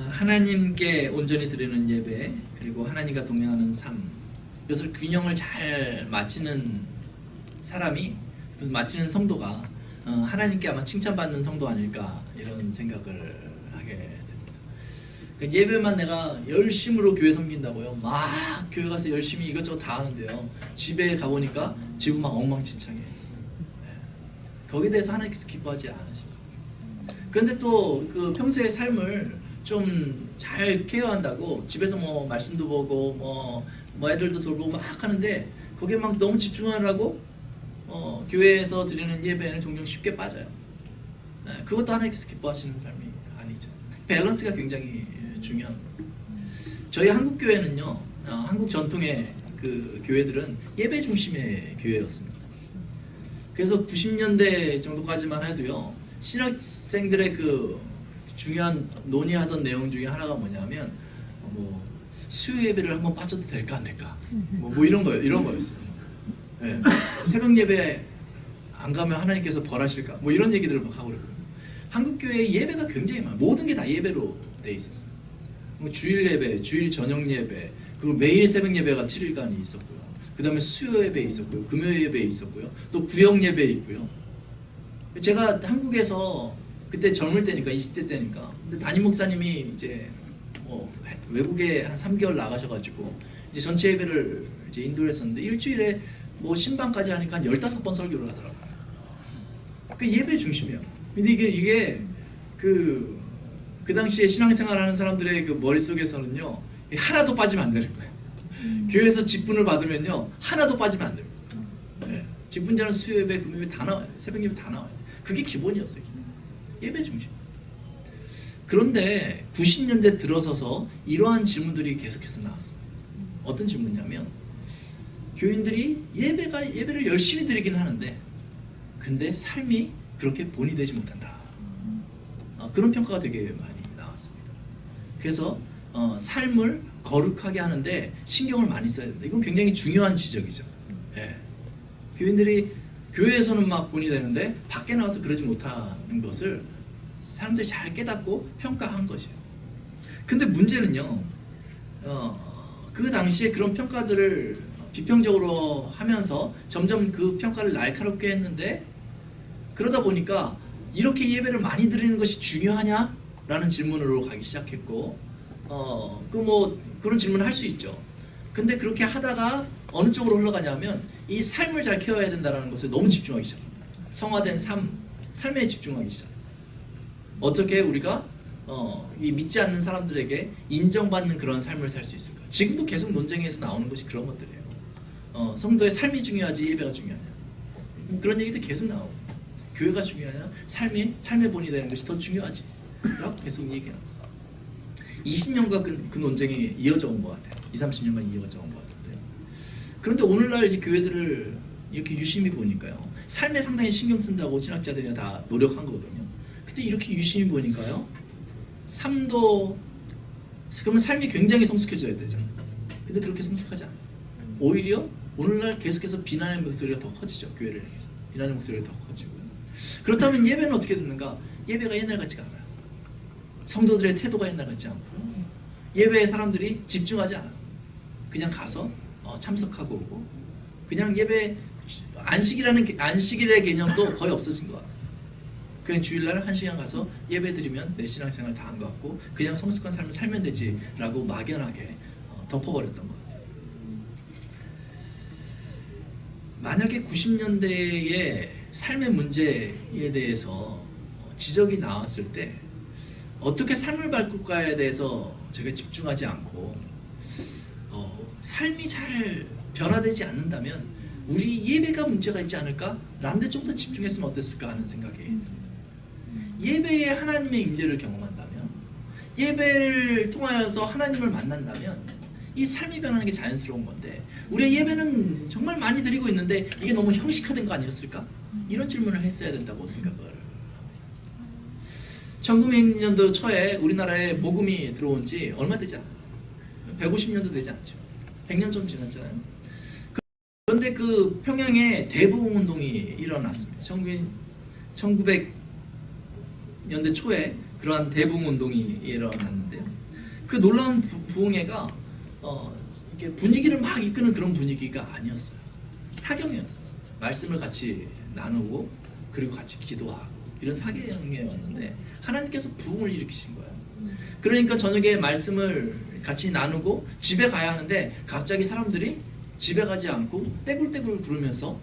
하나님께 온전히 드리는 예배 그리고 하나님과 동행하는 삶 이것을 균형을 잘 맞추는 사람이 성도가 하나님께 아마 칭찬받는 성도 아닐까 이런 생각을 하게 됩니다. 예배만 내가 열심으로 교회 섬긴다고요. 막 교회 가서 열심히 이것저것 다 하는데요. 집에 가보니까 집은 막 엉망진창이에요. 거기에 대해서 하나님께서 기뻐하지 않으십니다. 그런데 또 그 평소의 삶을 좀 잘 케어한다고 집에서 뭐 말씀도 보고 뭐 애들도 돌보고 막 하는데 거기에 막 너무 집중하라고 교회에서 드리는 예배는 종종 쉽게 빠져요. 그것도 하나님께서 기뻐하시는 삶이 아니죠. 밸런스가 굉장히 중요합니다. 저희 한국 교회는요, 한국 전통의 그 교회들은 예배 중심의 교회였습니다. 그래서 90년대 정도까지만 해도요, 신학생들의 그 중요한 논의하던 내용 중에 하나가 뭐냐면 수요 예배를 한번 빠져도 될까 안 될까 뭐 이런 거였어요. 네. 새벽 예배 안 가면 하나님께서 벌하실까 뭐 이런 얘기들을 막 하고 그랬거든요. 한국 교회 예배가 굉장히 많아요. 모든 게 다 예배로 돼 있었어요. 뭐 주일 예배, 주일 저녁 예배, 그리고 매일 새벽 예배가 7일간이 있었고요. 그 다음에 수요 예배 있었고요, 금요 예배 있었고요, 또 구역 예배 있고요. 제가 한국에서 그때 젊을 때니까 20대 때니까 근데 담임 목사님이 이제 외국에 한 3개월 나가셔가지고 이제 전체 예배를 이제 인도를 했었는데 일주일에 뭐 신방까지 하니까 한 15번 설교를 하더라고요. 그 예배 중심이에요. 근데 이게 그 당시에 신앙생활 하는 사람들의 그 머릿속에서는요 하나도 빠지면 안 되는 거예요. 교회에서 직분을 받으면요 하나도 빠지면 안 됩니다. 네. 직분자는 수요 예배, 금요 예배 다 나와요. 새벽 예배 다 나와요. 그게 기본이었어요. 예배 중심. 그런데 90년대 들어서서 이러한 질문들이 계속해서 나왔습니다. 어떤 질문이냐면 교인들이 예배를 열심히 드리긴 하는데 근데 삶이 그렇게 본이 되지 못한다. 그런 평가가 되게 많이 나왔습니다. 그래서 삶을 거룩하게 하는데 신경을 많이 써야 된다. 이건 굉장히 중요한 지적이죠. 예. 교인들이 교회에서는 막 본이 되는데 밖에 나와서 그러지 못하는 것을 사람들이 잘 깨닫고 평가한 것이에요. 근데 문제는요, 그 당시에 그런 평가들을 비평적으로 하면서 점점 그 평가를 날카롭게 했는데 그러다 보니까 이렇게 예배를 많이 드리는 것이 중요하냐? 라는 질문으로 가기 시작했고 그런 질문을 할 수 있죠. 근데 그렇게 하다가 어느 쪽으로 흘러가냐면 이 삶을 잘 케어해야 된다는 것에 너무 집중하기 시작합니다. 성화된 삶에 집중하기 시작합니다. 어떻게 우리가 이 믿지 않는 사람들에게 인정받는 그런 삶을 살 수 있을까? 지금도 계속 논쟁에서 나오는 것이 그런 것들이에요. 성도의 삶이 중요하지 예배가 중요하냐? 그런 얘기도 계속 나오고 교회가 중요하냐? 삶의 본이 되는 것이 더 중요하지? 라고 계속 얘기해놨어. 20년간 그 논쟁이 이어져 온 것 같아요. 20-30년간 이어져 온 것 같은데 그런데 오늘날 이 교회들을 이렇게 유심히 보니까요 삶에 상당히 신경 쓴다고 신학자들이 다 노력한 거거든요. 근데 이렇게 유심히 보니까요 그러면 삶이 굉장히 성숙해져야 되잖아요. 근데 그렇게 성숙하지 않아요. 오히려 오늘날 계속해서 비난의 목소리가 더 커지죠. 교회를 향해서 비난의 목소리가 더 커지고요. 그렇다면 예배는 어떻게 되는가? 예배가 옛날 같지가 않아요. 성도들의 태도가 옛날 같지 않고 예배에 사람들이 집중하지 않아요. 그냥 가서 참석하고 오고 그냥 예배 안식일의 개념도 거의 없어진 것 같아요. 그냥 주일날 1시간 가서 예배 드리면 내 신앙생활 다 한 것 같고 그냥 성숙한 삶을 살면 되지라고 막연하게 덮어버렸던 것 같아요. 만약에 90년대의 삶의 문제에 대해서 지적이 나왔을 때 어떻게 삶을 바꿀까에 대해서 제가 집중하지 않고 삶이 잘 변화되지 않는다면 우리 예배가 문제가 있지 않을까? 라는 데 좀 더 집중했으면 어땠을까 하는 생각이 예배에 하나님의 임재를 경험한다면, 예배를 통하여서 하나님을 만난다면 이 삶이 변하는 게 자연스러운 건데, 우리의 예배는 정말 많이 드리고 있는데 이게 너무 형식화된 거 아니었을까? 이런 질문을 했어야 된다고 생각을 합니다. 1900년도 초에 우리나라에 복음이 들어온 지 얼마 되지 않아요. 150년도 되지 않죠. 100년 좀 지났잖아요. 그런데 그 평양에 대부흥 운동이 일어났습니다. 1900년대 초에 그러한 대부흥 운동이 일어났는데요. 그 놀라운 부흥회가 이렇게 분위기를 막 이끄는 그런 분위기가 아니었어요. 사경이었어요. 말씀을 같이 나누고 그리고 같이 기도하고 이런 사경이었는데 하나님께서 부흥을 일으키신 거예요. 그러니까 저녁에 말씀을 같이 나누고 집에 가야 하는데 갑자기 사람들이 집에 가지 않고 떼굴떼굴 구르면서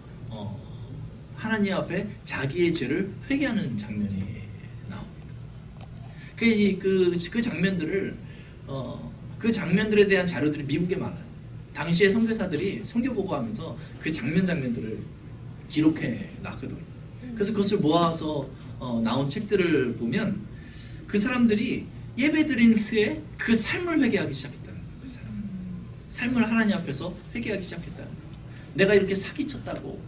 하나님 앞에 자기의 죄를 회개하는 장면이 나옵니다. 그 장면들을 그 장면들에 대한 자료들이 미국에 많아요. 당시에 선교사들이 선교 보고하면서 그 장면들을 기록해 놨거든요. 그래서 그것을 모아서 나온 책들을 보면 그 사람들이 예배드린 후에 그 삶을 회개하기 시작했다는 거예요. 그 삶을 하나님 앞에서 회개하기 시작했다는 거예요. 내가 이렇게 사기쳤다고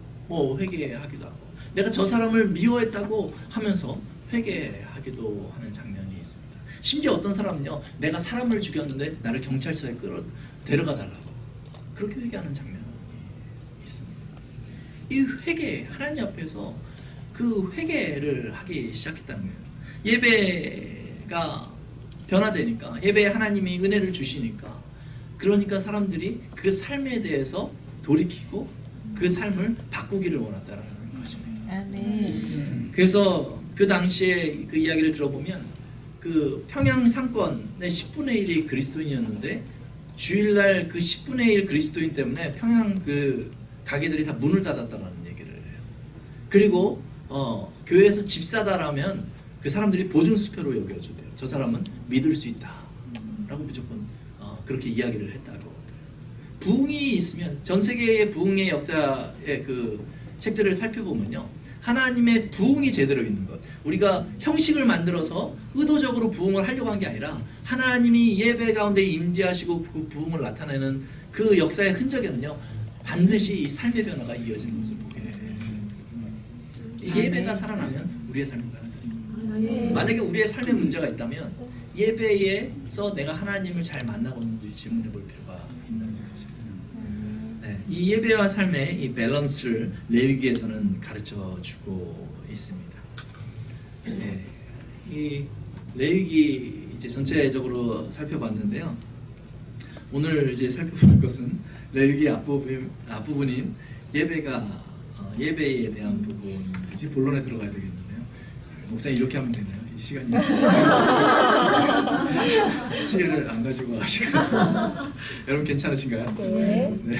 회개하기도 하고, 내가 저 사람을 미워했다고 하면서 회개하기도 하는 장면이 있습니다. 심지어 어떤 사람은요, 내가 사람을 죽였는데 나를 경찰서에 데려가 달라고 그렇게 회개하는 장면이 있습니다. 이 회개, 하나님 앞에서 그 회개를 하기 시작했다는 거예요. 예배가 변화되니까, 예배에 하나님이 은혜를 주시니까, 그러니까 사람들이 그 삶에 대해서 돌이키고 그 삶을 바꾸기를 원했다는 것입니다. 아멘. 그래서 그 당시에 그 이야기를 들어보면 그 평양 상권의 10분의 1이 그리스도인이었는데 주일날 그 10분의 1 그리스도인 때문에 평양 그 가게들이 다 문을 닫았다는 얘기를 해요. 그리고 교회에서 집사다라면 그 사람들이 보증수표로 여겨줘대요. 저 사람은 믿을 수 있다 라고 무조건 그렇게 이야기를 했다고. 부흥이 있으면, 전 세계의 부흥의 역사의 그 책들을 살펴보면요, 하나님의 부흥이 제대로 있는 것, 우리가 형식을 만들어서 의도적으로 부흥을 하려고 한 게 아니라 하나님이 예배 가운데 임재하시고 그 부흥을 나타내는 그 역사의 흔적에는요 반드시 이 삶의 변화가 이어지는 것을 보게 돼요. 이 예배가 살아나면 우리의 삶이 변화돼요. 만약에 우리의 삶에 문제가 있다면 예배에서 내가 하나님을 잘 만나고 있는지 질문해 볼 필요가 있는 거죠. 네, 이 예배와 삶의 이 밸런스를 레위기에서는 가르쳐 주고 있습니다. 네, 이 레위기 이제 전체적으로 살펴봤는데요. 오늘 이제 살펴볼 것은 레위기 앞부분인 예배에 대한 부분이지. 본론에 들어가야 되겠는데요. 목사님 이렇게 하면 되나요? 이 시간이 시계를 안 가지고 하시고 여러분 괜찮으신가요? 네. 네.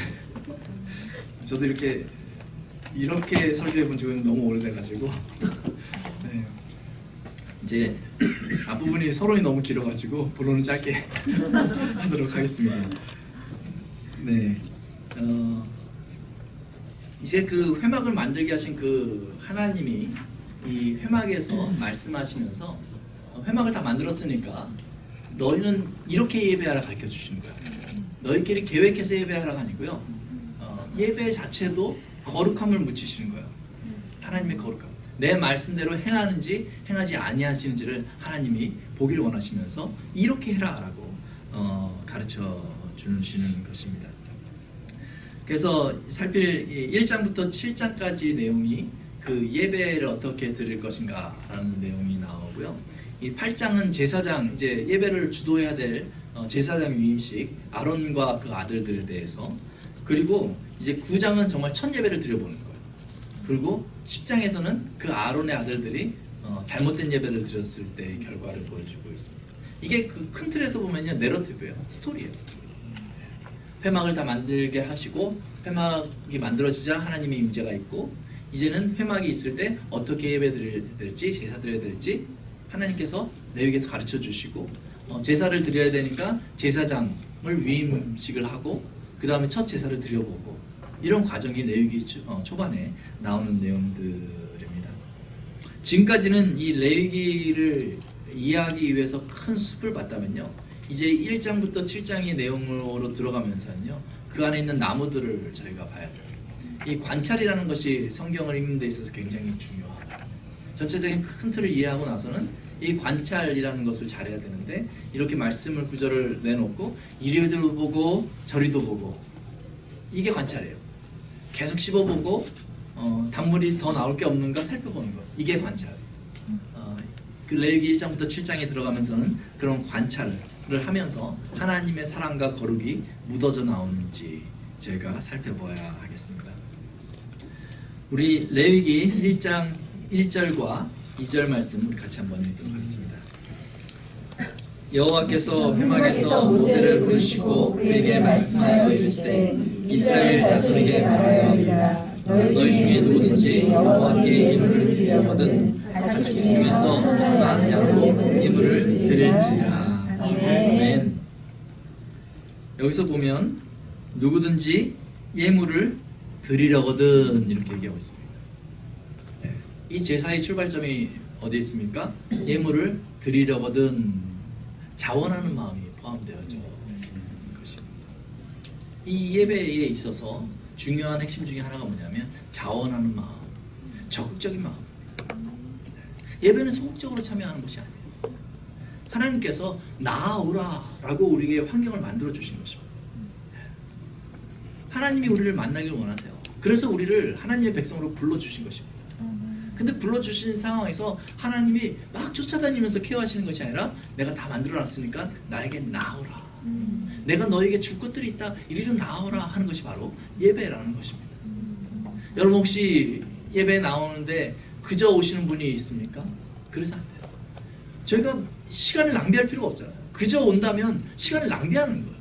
저도 이렇게 설교해 본 적은 너무 오래돼가지고 네. 이제 앞부분이 서론이 너무 길어가지고 본론은 짧게 하도록 하겠습니다. 네. 이제 그 회막을 만들게 하신 그 하나님이 이 회막에서 말씀하시면서 회막을 다 만들었으니까 너희는 이렇게 예배하라 가르쳐 주시는 거야. 너희끼리 계획해서 예배하라가 아니고요. 예배 자체도 거룩함을 묻히시는 거예요. 하나님의 거룩함. 내 말씀대로 행하는지 행하지 아니하시는지를 하나님이 보기를 원하시면서 이렇게 해라라고 가르쳐 주시는 것입니다. 그래서 살필 1장부터 7장까지 내용이 그 예배를 어떻게 드릴 것인가라는 내용이 나오고요. 이 8장은 제사장, 이제 예배를 주도해야 될 제사장 위임식, 아론과 그 아들들에 대해서, 그리고 이제 9장은 정말 첫 예배를 드려보는 거예요. 그리고 10장에서는 그 아론의 아들들이 잘못된 예배를 드렸을 때의 결과를 보여주고 있습니다. 이게 그 큰 틀에서 보면요, 내러티브예요. 스토리예요. 스토리. 회막을 다 만들게 하시고 회막이 만들어지자 하나님의 임재가 있고, 이제는 회막이 있을 때 어떻게 예배드려야 될지, 제사 드려야 될지 하나님께서 레위기에서 가르쳐 주시고, 제사를 드려야 되니까 제사장을 위임식을 하고 그 다음에 첫 제사를 드려보고, 이런 과정이 레위기 초반에 나오는 내용들입니다. 지금까지는 이 레위기를 이해하기 위해서 큰 숲을 봤다면요, 이제 1장부터 7장의 내용으로 들어가면서는요, 그 안에 있는 나무들을 저희가 봐야 돼요. 이 관찰이라는 것이 성경을 읽는 데 있어서 굉장히 중요하다. 전체적인 큰 틀을 이해하고 나서는 이 관찰이라는 것을 잘해야 되는데, 이렇게 말씀을 구절을 내놓고 이리도 보고 저리도 보고, 이게 관찰이에요. 계속 씹어보고 단물이 더 나올 게 없는가 살펴보는 것, 이게 관찰. 그 레위기 1장부터 7장에 들어가면서는 그런 관찰을 하면서 하나님의 사랑과 거룩이 묻어져 나오는지 저희가 살펴봐야 하겠습니다. 우리 레위기 1장 1절과 2절 말씀 우리 같이 한번 읽도록 하겠습니다. 여호와께서 회막에서 모세를 부르시고 그에게 말씀하여 이르시되 이스라엘 자손에게 말하여이르라. 너희 중에 누구든지 여호와께 예물을 드리려거든 가축 중에서 순한 양으로 예물을 드릴지니라. 아멘. 여기서 보면 누구든지 예물을 드리려거든 이렇게 얘기하고 있습니다. 이 제사의 출발점이 어디에 있습니까? 예물을 드리려거든, 자원하는 마음이 포함되어져 있는 것입니다. 이 예배에 있어서 중요한 핵심 중에 하나가 뭐냐면 자원하는 마음, 적극적인 마음. 예배는 소극적으로 참여하는 것이 아니에요. 하나님께서 나아오라 라고 우리에게 환경을 만들어 주신 것입니다. 하나님이 우리를 만나길 원하세요. 그래서 우리를 하나님의 백성으로 불러주신 것입니다. 근데 불러주신 상황에서 하나님이 막 쫓아다니면서 케어하시는 것이 아니라 내가 다 만들어놨으니까 나에게 나오라. 내가 너에게 줄 것들이 있다. 이리로 나오라 하는 것이 바로 예배라는 것입니다. 여러분 혹시 예배에 나오는데 그저 오시는 분이 있습니까? 그래서 안 돼요. 저희가 시간을 낭비할 필요가 없잖아요. 그저 온다면 시간을 낭비하는 거예요.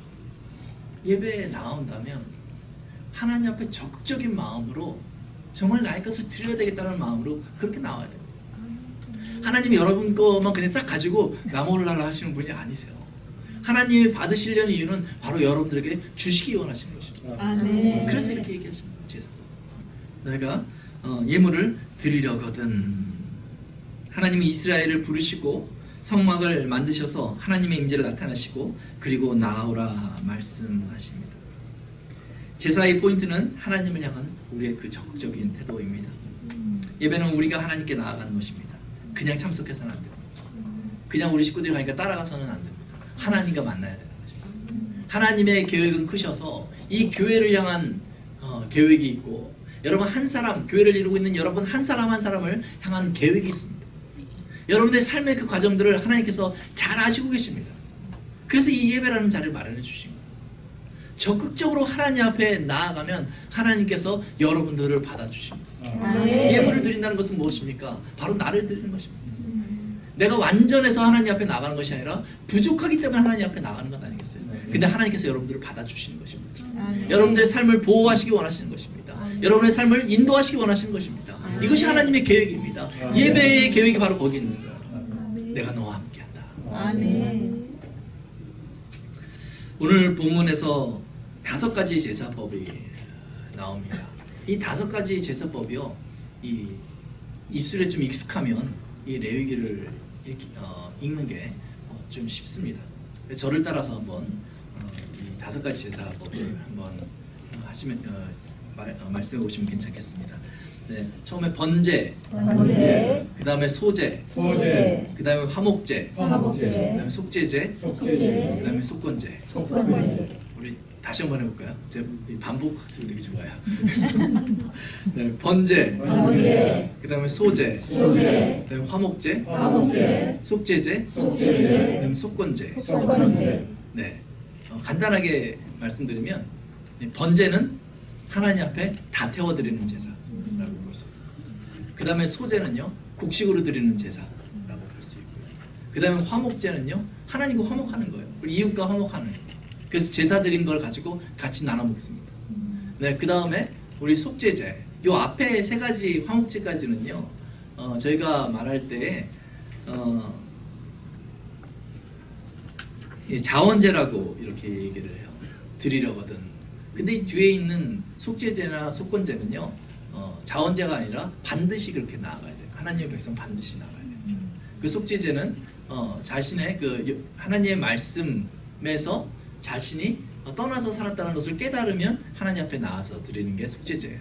예배에 나온다면 하나님 앞에 적극적인 마음으로 정말 나의 것을 드려야 되겠다는 마음으로 그렇게 나와야 돼요. 하나님이 여러분 것만 그냥 싹 가지고 나몰라라 하시는 분이 아니세요. 하나님이 받으시려는 이유는 바로 여러분들에게 주시기 원하시는 것입니다. 아멘. 그래서 이렇게 얘기하십니다. 제사. 내가 예물을 드리려거든. 하나님이 이스라엘을 부르시고 성막을 만드셔서 하나님의 임재를 나타나시고 그리고 나오라 말씀하십니다. 제사의 포인트는 하나님을 향한 우리의 그 적극적인 태도입니다. 예배는 우리가 하나님께 나아가는 것입니다. 그냥 참석해서는 안 됩니다. 그냥 우리 식구들이 가니까 따라가서는 안 됩니다. 하나님과 만나야 되는 것입니다. 하나님의 계획은 크셔서 이 교회를 향한 계획이 있고, 여러분 한 사람, 교회를 이루고 있는 여러분 한 사람 한 사람을 향한 계획이 있습니다. 여러분의 삶의 그 과정들을 하나님께서 잘 아시고 계십니다. 그래서 이 예배라는 자리를 마련해 주신 거예요. 적극적으로 하나님 앞에 나아가면 하나님께서 여러분들을 받아주십니다. 예물을 드린다는 것은 무엇입니까? 바로 나를 드리는 것입니다. 내가 완전해서 하나님 앞에 나가는 것이 아니라 부족하기 때문에 하나님 앞에 나가는 것 아니겠어요? 근데 하나님께서 여러분들을 받아주시는 것입니다. 여러분들의 삶을 보호하시기 원하시는 것입니다. 여러분의 삶을 인도하시기 원하시는 것입니다. 이것이 하나님의 계획입니다. 예배의 계획이 바로 거기 있는 거예요. 내가 너와 함께한다. 아멘. 오늘 본문에서 5가지 제사법이 나옵니다. 이 5가지 제사법이요, 이 입술에 좀 익숙하면 이 레위기를 읽는 게 좀 쉽습니다. 저를 따라서 한번 이 5가지 제사법을 한번 하시면 말씀해 보시면 괜찮겠습니다. 네, 처음에 번제, 번제, 그 다음에 소제, 소제, 그 다음에 화목제, 화목제, 그 다음에 속제제, 속제제, 그 다음에 속건제. 속건제. 우리 다시 한번 해볼까요? 제가 반복 학습을 되게 좋아해요. 네, 번제, 번제, 그 다음에 소제, 소제, 그 다음에 화목제, 화목제, 속제제, 속제제, 그 다음에 속건제. 속건제. 네, 간단하게 말씀드리면 번제는 하나님 앞에 다 태워드리는 제사라고 볼 수 있고요. 그 다음에 소제는요, 곡식으로 드리는 제사라고 볼 수 있고요. 그 다음에 화목제는요, 하나님과 화목하는 거예요. 우리 이웃과 화목하는 거예요. 그래서 제사 드린 걸 가지고 같이 나눠 먹습니다. 네, 그 다음에 우리 속제제, 요 앞에 3가지 화목제까지는요, 저희가 말할 때 자원제라고 이렇게 얘기를 해요. 드리려거든. 근데 이 뒤에 있는 속제제나 속건제는요, 자원제가 아니라 반드시 그렇게 나아가야 돼요. 하나님의 백성 반드시 나가야 돼요. 그 속죄제는 자신의 그 하나님의 말씀에서 자신이 떠나서 살았다는 것을 깨달으면 하나님 앞에 나와서 드리는 게 속죄제예요.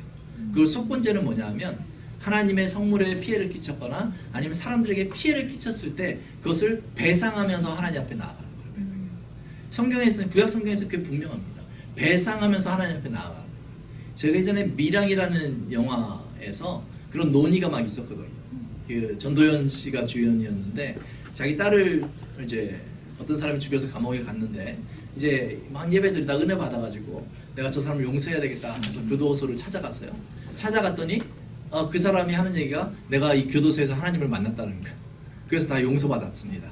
그 속건제는 뭐냐면 하나님의 성물에 피해를 끼쳤거나 아니면 사람들에게 피해를 끼쳤을 때 그것을 배상하면서 하나님 앞에 나아가는 거예요. 성경에서는 구약 성경에서 그게 분명합니다. 배상하면서 하나님 앞에 나아가는 거예요. 제가 예전에 미랑이라는 영화에서 그런 논의가 막 있었거든요. 그 전도연 씨가 주연이었는데 자기 딸을 이제 어떤 사람이 죽여서 감옥에 갔는데 이제 막 예배드리다 은혜 받아가지고 내가 저 사람을 용서해야 되겠다 해서 교도소를 찾아갔어요. 찾아갔더니 그 사람이 하는 얘기가 내가 이 교도소에서 하나님을 만났다는 거야. 그래서 다 용서받았습니다.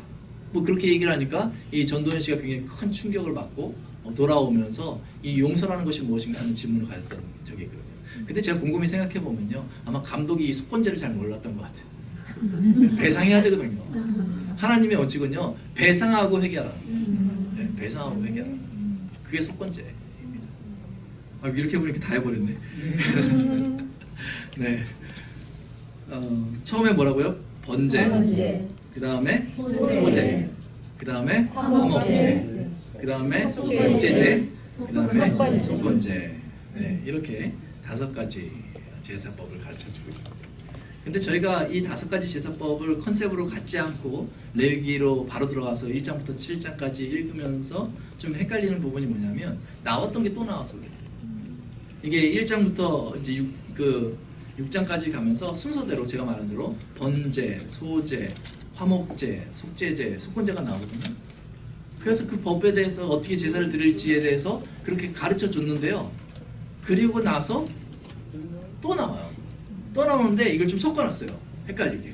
뭐 그렇게 얘기를 하니까 이 전도연 씨가 굉장히 큰 충격을 받고 돌아오면서 이 용서라는 것이 무엇인가 하는 질문을 가졌던 적이 있거든요. 근데 제가 곰곰이 생각해 보면요, 아마 감독이 이 속건제를 잘 몰랐던 것 같아요. 배상해야 되거든요. 하나님의 원칙은요, 배상하고 회개하라는 거예요. 네, 배상하고 회개하라는 거예요. 그게 속건제입니다. 이렇게 보니까 다 해버렸네. 네. 처음에 뭐라고요? 번제. 그 다음에 소제. 그 다음에 화목제. 그 다음에 속죄제. 그 다음에 속건제. 네, 이렇게 5가지 제사법을 가르쳐주고 있습니다. 근데 저희가 이 5가지 제사법을 컨셉으로 갖지 않고 레위기로 바로 들어가서 1장부터 7장까지 읽으면서 좀 헷갈리는 부분이 뭐냐면 나왔던 게 또 나와서 그래요. 이게 1장부터 이제 6장까지 가면서 순서대로 제가 말한 대로 번제, 소제, 화목제, 속죄제, 속건제가 나오거든요. 그래서 그 법에 대해서 어떻게 제사를 드릴지에 대해서 그렇게 가르쳐 줬는데요. 그리고 나서 또 나와요. 또 나오는데 이걸 좀 섞어놨어요. 헷갈리게.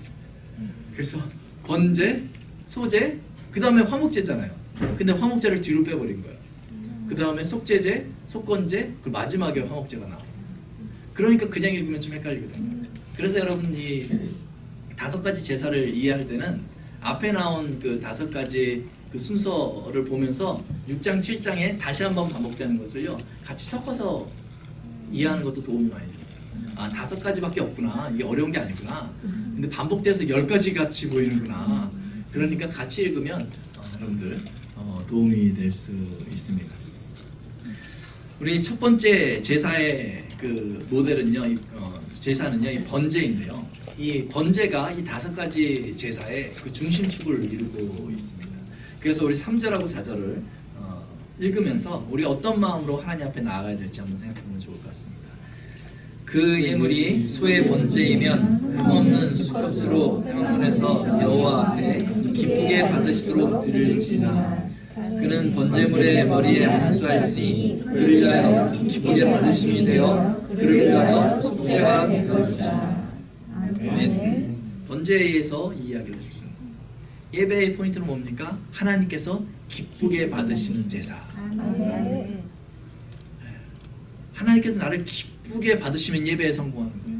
그래서 번제, 소제, 그 다음에 화목제잖아요. 근데 화목제를 뒤로 빼버린 거예요. 그 다음에 속죄제, 속건제, 그 마지막에 화목제가 나와요. 그러니까 그냥 읽으면 좀 헷갈리거든요. 그래서 여러분 이 5가지 제사를 이해할 때는 앞에 나온 그 5가지 그 순서를 보면서 6장, 7장에 다시 한번 반복되는 것을요 같이 섞어서 이해하는 것도 도움이 많이 돼요. 5가지밖에 없구나. 이게 어려운 게 아니구나. 근데 반복돼서 10가지 같이 보이는구나. 그러니까 같이 읽으면 여러분들 도움이 될 수 있습니다. 우리 첫 번째 제사의 그 모델은요, 제사는요, 이 번제인데요. 이 번제가 이 5가지 제사의 그 중심축을 이루고 있습니다. 그래서 우리 3절하고 4절을 읽으면서 우리 어떤 마음으로 하나님 앞에 나아가야 될지 한번 생각해보면 좋을 것 같습니다. 그 예물이 소의 번제이면 흠없는 것으로 향문에서 여호와 앞에 기쁘게 받으시도록 드릴지나 그는 번제물의 머리에 안수할지니 그를 위하여 기쁘게 받으심이 되어 그를 위하여 속죄가 되었다. 아멘. 번제에 의해서 이 이야기를 해주죠. 예배의 포인트는 뭡니까? 하나님께서 기쁘게 받으시는 제사. 아멘. 하나님께서 나를 기쁘게 받으시면 예배에 성공하는 거예요.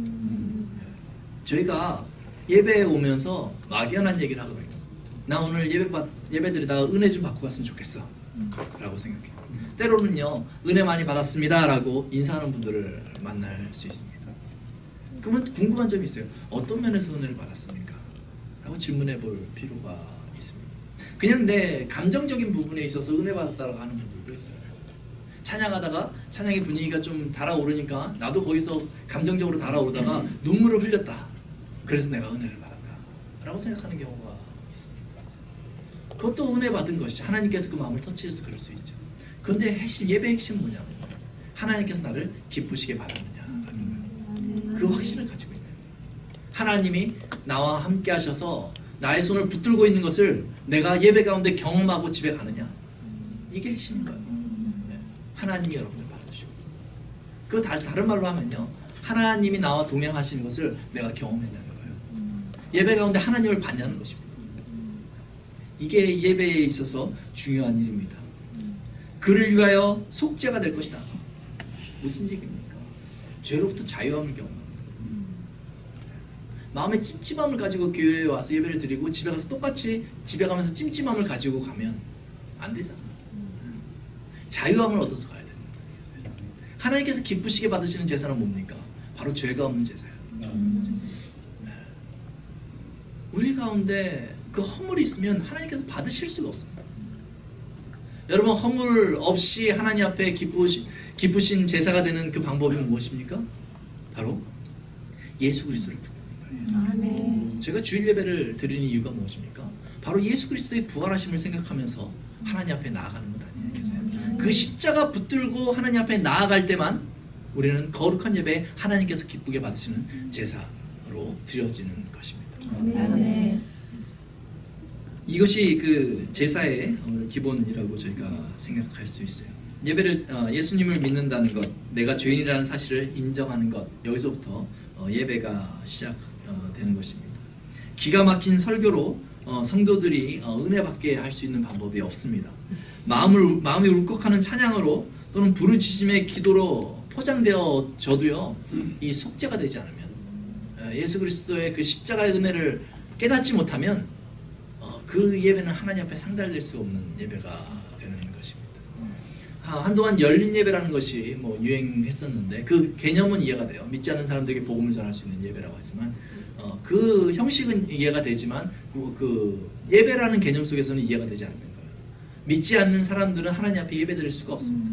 저희가 예배에 오면서 막연한 얘기를 하거든요. 나 오늘 예배드리다가 은혜 좀 받고 갔으면 좋겠어 라고 생각해요. 때로는요, 은혜 많이 받았습니다 라고 인사하는 분들을 만날 수 있습니다. 그러면 궁금한 점이 있어요. 어떤 면에서 은혜를 받았습니까? 라고 질문해 볼 필요가 있습니다. 그냥 내 감정적인 부분에 있어서 은혜 받았다고 하는 분들도 있어요. 찬양하다가 찬양의 분위기가 좀 달아오르니까 나도 거기서 감정적으로 달아오르다가 눈물을 흘렸다. 그래서 내가 은혜를 받았다 라고 생각하는 경우가 있습니다. 그것도 은혜 받은 것이죠. 하나님께서 그 마음을 터치해서 그럴 수 있죠. 그런데 예배의 핵심은 뭐냐면 하나님께서 나를 기쁘시게 받았느냐, 그 확신을 가지고 있는 거예요. 하나님이 나와 함께 하셔서 나의 손을 붙들고 있는 것을 내가 예배 가운데 경험하고 집에 가느냐, 이게 핵심인 거예요. 하나님이 여러분을 받으시고, 그 다른 말로 하면요, 하나님이 나와 동행하시는 것을 내가 경험했냐는 거예요. 예배 가운데 하나님을 받냐는 것입니다. 이게 예배에 있어서 중요한 일입니다. 그를 위하여 속죄가 될 것이다. 무슨 얘기입니까? 죄로부터 자유함을 경험합니다. 마음의 찜찜함을 가지고 교회에 와서 예배를 드리고 집에 가서 똑같이 집에 가면서 찜찜함을 가지고 가면 안 되잖아. 자유함을 얻어서 가야 됩니다. 하나님께서 기쁘시게 받으시는 제사는 뭡니까? 바로 죄가 없는 제사예요. 가운데 그 허물이 있으면 하나님께서 받으실 수가 없습니다. 여러분, 허물 없이 하나님 앞에 기쁘신 제사가 되는 그 방법이 무엇입니까? 바로 예수 그리스도를 아멘. 저희가 주일 예배를 드리는 이유가 무엇입니까? 바로 예수 그리스도의 부활하심을 생각하면서 하나님 앞에 나아가는 것 아니겠어요? 그 십자가 붙들고 하나님 앞에 나아갈 때만 우리는 거룩한 예배, 하나님께서 기쁘게 받으시는 제사로 드려지는 것입니다. 아멘. 이것이 그 제사의 기본이라고 저희가 생각할 수 있어요. 예배를 예수님을 믿는다는 것, 내가 죄인이라는 사실을 인정하는 것, 여기서부터 예배가 시작되는 것입니다. 기가 막힌 설교로 성도들이 은혜 받게 할 수 있는 방법이 없습니다. 마음이 울컥하는 찬양으로 또는 부르짖음의 기도로 포장되어져도요, 이 속죄가 되지 않으면, 예수 그리스도의 그 십자가의 은혜를 깨닫지 못하면 그 예배는 하나님 앞에 상달될 수 없는 예배가 되는 것입니다. 한동안 열린 예배라는 것이 유행했었는데 그 개념은 이해가 돼요. 믿지 않는 사람들에게 복음을 전할 수 있는 예배라고 하지만 그 형식은 이해가 되지만 그 예배라는 개념 속에서는 이해가 되지 않는 거예요. 믿지 않는 사람들은 하나님 앞에 예배드릴 수가 없습니다.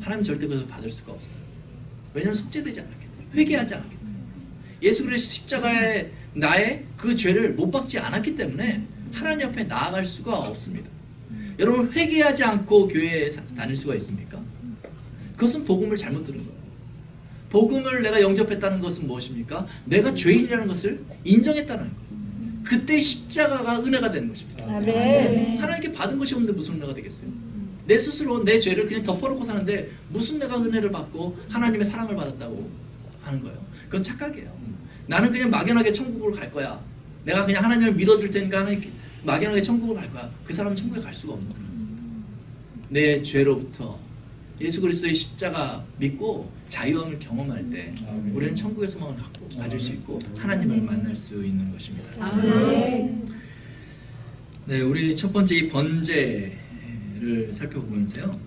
하나님 절대 그것을 받을 수가 없어요. 왜냐하면 속죄되지 않았기 때문에, 회개하지 않았기 때문에, 예수 그리스도 십자가에 나의 그 죄를 못 박지 않았기 때문에 하나님 앞에 나아갈 수가 없습니다. 여러분, 회개하지 않고 교회에 다닐 수가 있습니까? 그것은 복음을 잘못 들은 거예요. 복음을 내가 영접했다는 것은 무엇입니까? 내가 죄인이라는 것을 인정했다는 거예요. 그때 십자가가 은혜가 되는 것입니다. 아멘. 하나님께 받은 것이 없는데 무슨 은혜가 되겠어요? 내 스스로 내 죄를 그냥 덮어놓고 사는데 무슨 내가 은혜를 받고 하나님의 사랑을 받았다고 하는 거예요. 그건 착각이에요. 나는 그냥 막연하게 천국으로 갈 거야. 내가 그냥 하나님을 믿어줄 테니까 막연하게 천국으로 갈 거야. 그 사람은 천국에 갈 수가 없는 거예요. 내 죄로부터 예수 그리스도의 십자가 믿고 자유함을 경험할 때 우리는 천국의 소망을 가질 수 있고 하나님을 만날 수 있는 것입니다. 아멘. 네, 우리 첫 번째 이 번제를 살펴보면서요.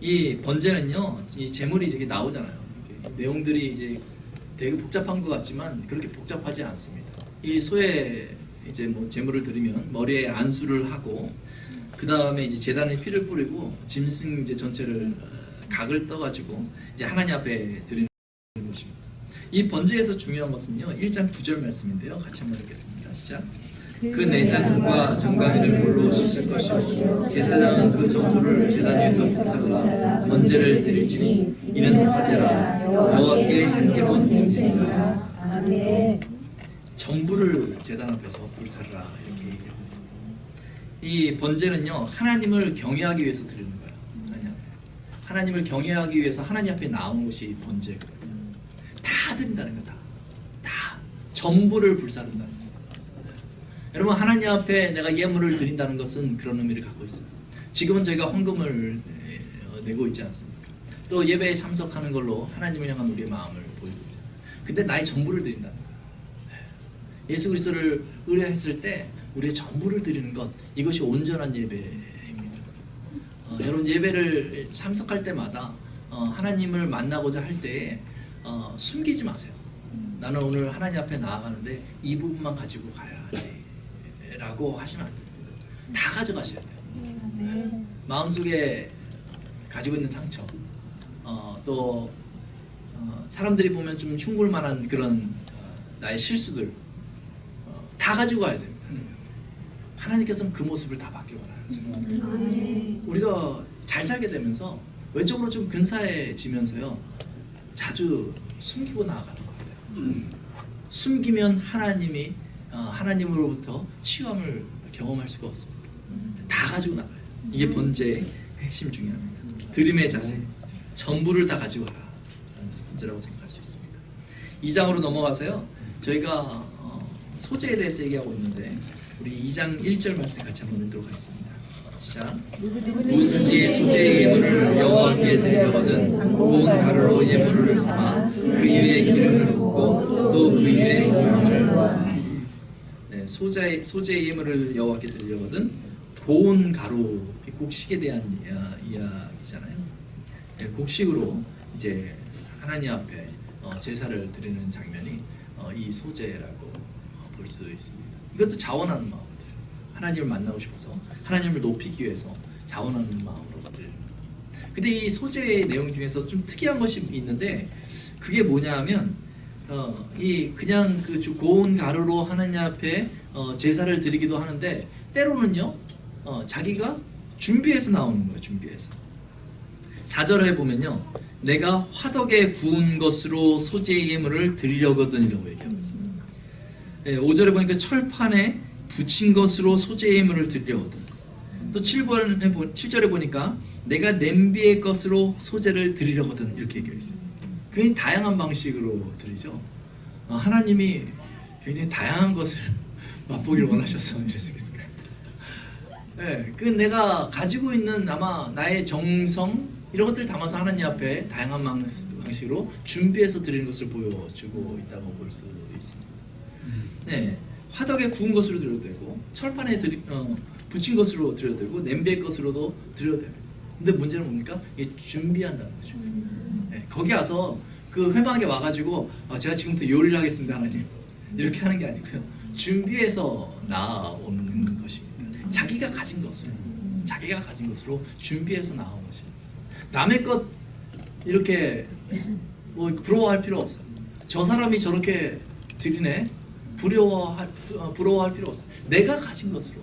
이 번제는요, 이 제물이 이렇게 나오잖아요. 이렇게 내용들이 이제 되게 복잡한 것 같지만 그렇게 복잡하지 않습니다. 이 소에 이제 제물을 드리면 머리에 안수를 하고 그 다음에 이제 제단에 피를 뿌리고 짐승 이제 전체를 각을 떠가지고 이제 하나님 앞에 드리는 것입니다. 이 번제에서 중요한 것은요, 1장 9절 말씀인데요. 같이 한번 읽겠습니다. 시작. 그 내장과 정강이를 물로 씻을 것이요 제사장은 그 전부를 제단 위에서 불사라 번제를 드릴지니 이는 화제라 여호와께 향기로운 냄새니라. 아멘. 전부를 제단 앞에서 불사르라 이렇게 얘기하고 있습니다. 이 번제는요, 하나님을 경외하기 위해서 드리는 거예요. 하나님을 경외하기 위해서 하나님 앞에 나온 것이 번제거든요. 다 드린다는 거다. 다 전부를 불사른다는 거예요. 여러분, 하나님 앞에 내가 예물을 드린다는 것은 그런 의미를 갖고 있어요. 지금은 저희가 헌금을 내고 있지 않습니까? 또 예배에 참석하는 걸로 하나님을 향한 우리의 마음을 보이고 있잖아요. 근데 나의 전부를 드린다는 거예요. 예수 그리스도를 의뢰했을 때 우리의 전부를 드리는 것, 이것이 온전한 예배입니다. 여러분, 예배를 참석할 때마다 하나님을 만나고자 할 때에 숨기지 마세요. 나는 오늘 하나님 앞에 나아가는데 이 부분만 가지고 가야지 라고 하시면 안 됩니다. 다 가져가셔야 돼요. 마음속에 가지고 있는 상처, 또 사람들이 보면 좀 흉볼만한 그런 나의 실수들 다 가지고 가야 됩니다. 하나님께서는 그 모습을 다 받기 원하는 우리가 잘 살게 되면서 외적으로 좀 근사해지면서요, 자주 숨기고 나아가는 거예요. 숨기면 하나님이 하나님으로부터 치유함을 경험할 수가 없습니다. 다 가지고 나가요. 이게 번제의 핵심 중에 하나입니다. 드림의 자세, 전부를 다 가지고 와라 라는 것을 번제라고 생각할 수 있습니다. 2장으로 넘어가서요, 저희가 소제에 대해서 얘기하고 있는데 우리 2장 1절 말씀 같이 한번 읽도록 하겠습니다. 시작. 누구든지 소제의 예물을 여호와께 드리려거든 고운 가루로 예물을 삼아 그 위에 기름을 붓고 또 그 위에 향을 소제의 예물을 여호와께 드리려거든 고운 가루, 곡식에 대한 이야기잖아요. 곡식으로 이제 하나님 앞에 제사를 드리는 장면이 이 소제라고 볼 수 있습니다. 이것도 자원하는 마음들. 하나님을 만나고 싶어서 하나님을 높이기 위해서 자원하는 마음으로들. 근데 이 소재의 내용 중에서 좀 특이한 것이 있는데 그게 뭐냐하면 이 그냥 그 고운 가루로 하나님 앞에 제사를 드리기도 하는데 때로는요 자기가 준비해서 나오는 거예요. 준비해서 4절에 보면요 내가 화덕에 구운 것으로 소재의 예물을 드리려거든이라고 얘기하고 있습니다. 5절에 보니까 철판에 붙인 것으로 소재의 예물을 드리려거든. 또 7절에 보니까 내가 냄비의 것으로 소재를 드리려거든 이렇게 얘기하고 있습니다. 굉장히 다양한 방식으로 드리죠. 하나님이 굉장히 다양한 것을 맛보기를 원하셔서 이러시겠어요. 네, 그 내가 가지고 있는 아마 나의 정성 이런 것들을 담아서 하나님 앞에 다양한 방식으로 준비해서 드리는 것을 보여주고 있다고 볼 수 있습니다. 네, 화덕에 구운 것으로 드려도 되고 철판에 붙인 것으로 드려도 되고 냄비의 것으로도 드려도 됩니다. 근데 문제는 뭡니까? 이게 준비한다는 거죠. 네, 거기 와서 그 회막에 와가지고 제가 지금부터 요리를 하겠습니다 하나님 이렇게 하는 게 아니고요. 준비해서 나오는 것입니다. 자기가 가진 것으로 준비해서 나온 것입니다. 남의 것 이렇게 뭐 부러워할 필요 없어요. 저 사람이 저렇게 드리네 부러워할 필요 없어요. 내가 가진 것으로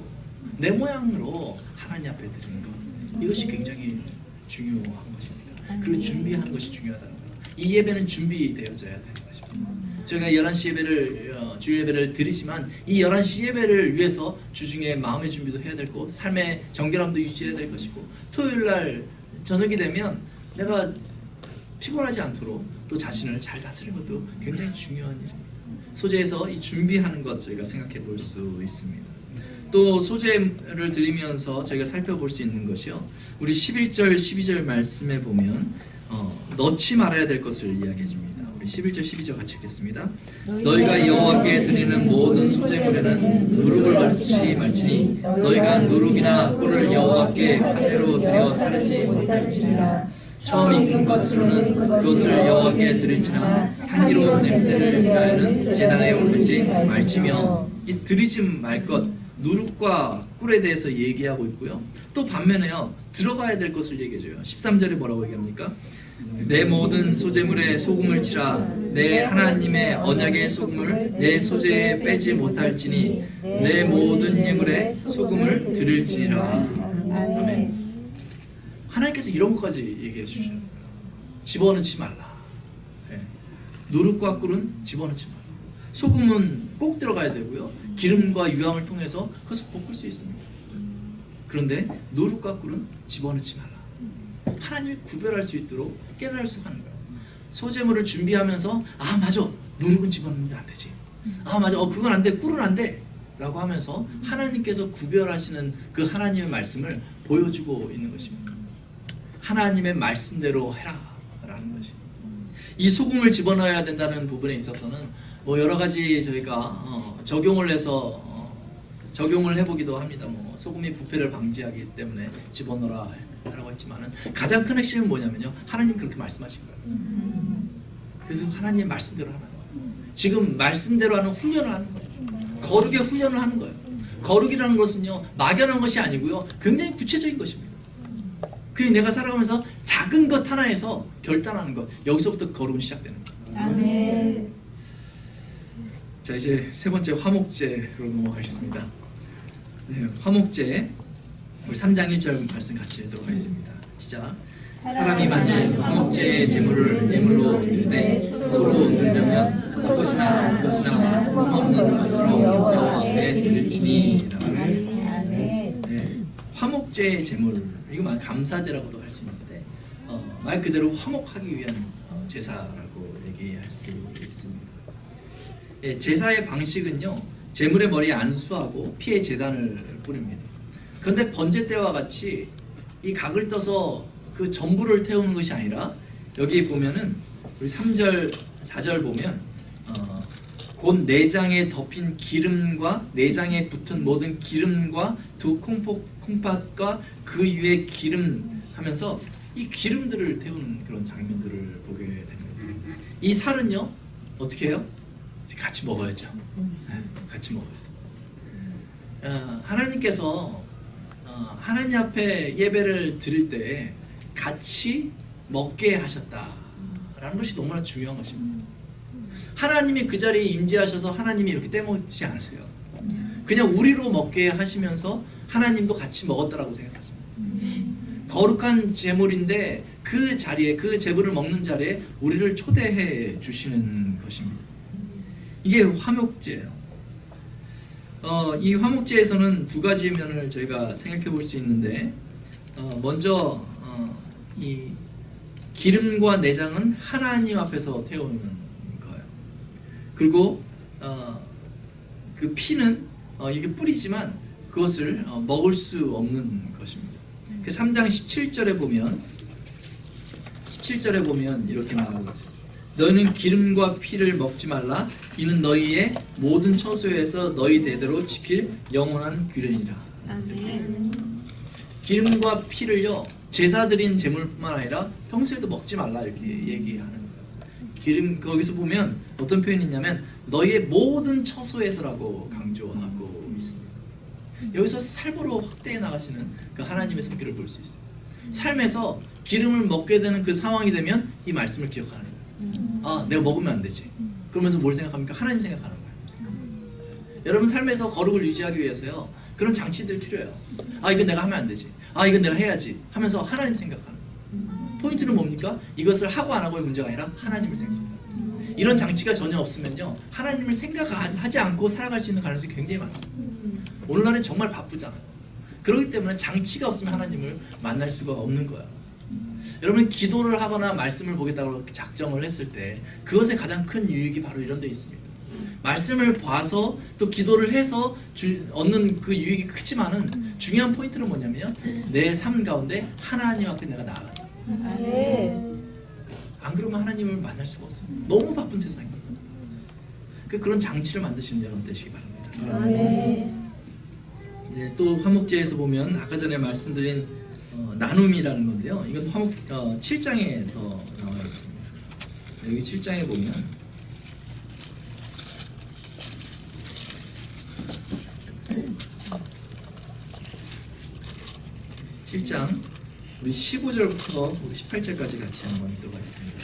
내 모양으로 하나님 앞에 드리는 것 이것이 굉장히 중요한 것입니다. 그리고 준비한 것이 중요하다는 거예요. 이 예배는 준비되어져야 되는 것입니다. 제가 11시 예배를 주일 예배를 드리지만 이 11시 예배를 위해서 주중에 마음의 준비도 해야 될 거고 삶의 정결함도 유지해야 될 것이고 토요일 날 저녁이 되면 내가 피곤하지 않도록 또 자신을 잘 다스리는 것도 굉장히 중요한 일입니다. 소재에서 이 준비하는 것 저희가 생각해 볼 수 있습니다. 또 소재를 드리면서 저희가 살펴볼 수 있는 것이요. 우리 11절 12절 말씀에 보면 넣지 말아야 될 것을 이야기해 줍니다. 우리 11절 12절 같이 읽겠습니다. 너희가 여호와께 드리는 모든 소재물에는 누룩을 넣지 말지니 너희가 누룩이나 꿀을 여호와께 화제로 드려 사르지 못할지니라. 처음 익은 것으로는 그것을 여호와께 드릴지나 향기로운 냄새를 위하여는 제단에 올리지 말지며 이 드리지 말 것 누룩과 꿀에 대해서 얘기하고 있고요. 또 반면에요 들어가야 될 것을 얘기해줘요. 13절에 뭐라고 얘기합니까? 내 모든 소재물에 소금을 치라. 내 하나님의 언약의 소금을 내 소재에 빼지 못할지니 내 모든 예물에 소금을 드릴지니라. 아멘. 하나님께서 이런 것까지 얘기해 주셔요. 집어넣지 말라. 네. 누룩과 꿀은 집어넣지 말라. 소금은 꼭 들어가야 되고요. 기름과 유황을 통해서 그것을 볶을 수 있습니다. 그런데 누룩과 꿀은 집어넣지 말라. 하나님을 구별할 수 있도록 깨달을 수 있는 거예요. 소재물을 준비하면서 맞아 누룩은 집어넣으면 안 되지. 맞아 그건 안 돼 꿀은 안 돼 라고 하면서 하나님께서 구별하시는 그 하나님의 말씀을 보여주고 있는 것입니다. 하나님의 말씀대로 해라 라는 것이. 이 소금을 집어넣어야 된다는 부분에 있어서는 뭐 여러 가지 저희가 적용을 해서 적용을 해보기도 합니다. 뭐 소금이 부패를 방지하기 때문에 집어넣어라 라고 했지만은 가장 큰 핵심은 뭐냐면요. 하나님 그렇게 말씀하신 거예요. 그래서 하나님의 말씀대로 하는 거예요. 지금 말씀대로 하는 훈련을 하는 거예요. 거룩의 훈련을 하는 거예요. 거룩이라는 것은요 막연한 것이 아니고요 굉장히 구체적인 것입니다. 그게 내가 살아가면서 작은 것 하나에서 결단하는 것 여기서부터 거룩은 시작되는 거예요. 아멘. 자 이제 세 번째 화목제로 넘어가겠습니다. 네, 화목제 우리 3장 1절 말씀 같이 읽도록 하겠습니다. 시작. 사람이 만일 화목제의 제물을 예물로 드리되 서로 들려면 것이나 것이나 소망없는 것으로 여호와께 드릴지니. 네, 화목제의 제물 이거 감사제라고도 할 수 있는데 말 그대로 화목하기 위한 제사라고 얘기할 수 있습니다. 예, 제사의 방식은요 제물의 머리에 안수하고 피에 제단을 뿌립니다. 그런데 번제 때와 같이 이 각을 떠서 그 전부를 태우는 것이 아니라 여기 보면은 우리 3절 4절 보면 곧 내장에 덮인 기름과 내장에 붙은 모든 기름과 두 콩팥과 그 위에 기름 하면서 이 기름들을 태우는 그런 장면들을 보게 됩니다. 이 살은요 어떻게 해요? 같이 먹어야죠. 네, 같이 먹어야죠. 하나님께서 하나님 앞에 예배를 드릴 때 같이 먹게 하셨다라는 것이 너무나 중요한 것입니다. 하나님이 그 자리에 임재하셔서 하나님이 이렇게 떼먹지 않으세요. 그냥 우리로 먹게 하시면서 하나님도 같이 먹었다라고 생각하십니다. 거룩한 제물인데 그 자리에, 그 제물을 먹는 자리에 우리를 초대해 주시는 것입니다. 이게 화목제예요. 이 화목제에서는 두 가지 면을 저희가 생각해 볼 수 있는데, 먼저 이 기름과 내장은 하나님 앞에서 태우는 거예요. 그리고 그 피는 이게 뿌리지만 그것을 먹을 수 없는 것입니다. 그 3장 17절에 보면 이렇게 말하고 있어요. 너희는 기름과 피를 먹지 말라. 이는 너희의 모든 처소에서 너희 대대로 지킬 영원한 규례니라. 기름과 피를요, 제사 드린 제물뿐만 아니라 평소에도 먹지 말라 이렇게 얘기하는 거예요. 기름, 거기서 보면 어떤 표현이 있냐면 너희의 모든 처소에서라고 강조하고 있습니다. 여기서 삶으로 확대해 나가시는 그 하나님의 손길을 볼 수 있어요. 삶에서 기름을 먹게 되는 그 상황이 되면 이 말씀을 기억하는 거예요. 내가 먹으면 안 되지. 그러면서 뭘 생각합니까? 하나님 생각하는 거예요. 여러분 삶에서 거룩을 유지하기 위해서요, 그런 장치들 필요해요. 이건 내가 하면 안 되지. 이건 내가 해야지 하면서 하나님 생각하는 거예요. 포인트는 뭡니까? 이것을 하고 안 하고의 문제가 아니라 하나님을 생각해요. 이런 장치가 전혀 없으면요, 하나님을 생각하지 않고 살아갈 수 있는 가능성이 굉장히 많습니다. 오늘날은 정말 바쁘잖아요. 그렇기 때문에 장치가 없으면 하나님을 만날 수가 없는 거예요. 여러분 기도를 하거나 말씀을 보겠다고 작정을 했을 때 그것의 가장 큰 유익이 바로 이런 데 있습니다. 말씀을 봐서 또 기도를 해서 얻는 그 유익이 크지만은 중요한 포인트는 뭐냐면 내 삶 가운데 하나님 앞에 내가 나아가는 거예요. 안 그러면 하나님을 만날 수가 없어요. 너무 바쁜 세상입니다. 그런 장치를 만드시는 여러분 되시기 바랍니다. 또 화목제에서 보면 아까 전에 말씀드린 나눔이라는 건데요. 이건 화목 7장에 더 나와 있습니다. 여기 7장에 보면 우리 15절부터 우리 18절까지 같이 한번 읽도록 하겠습니다.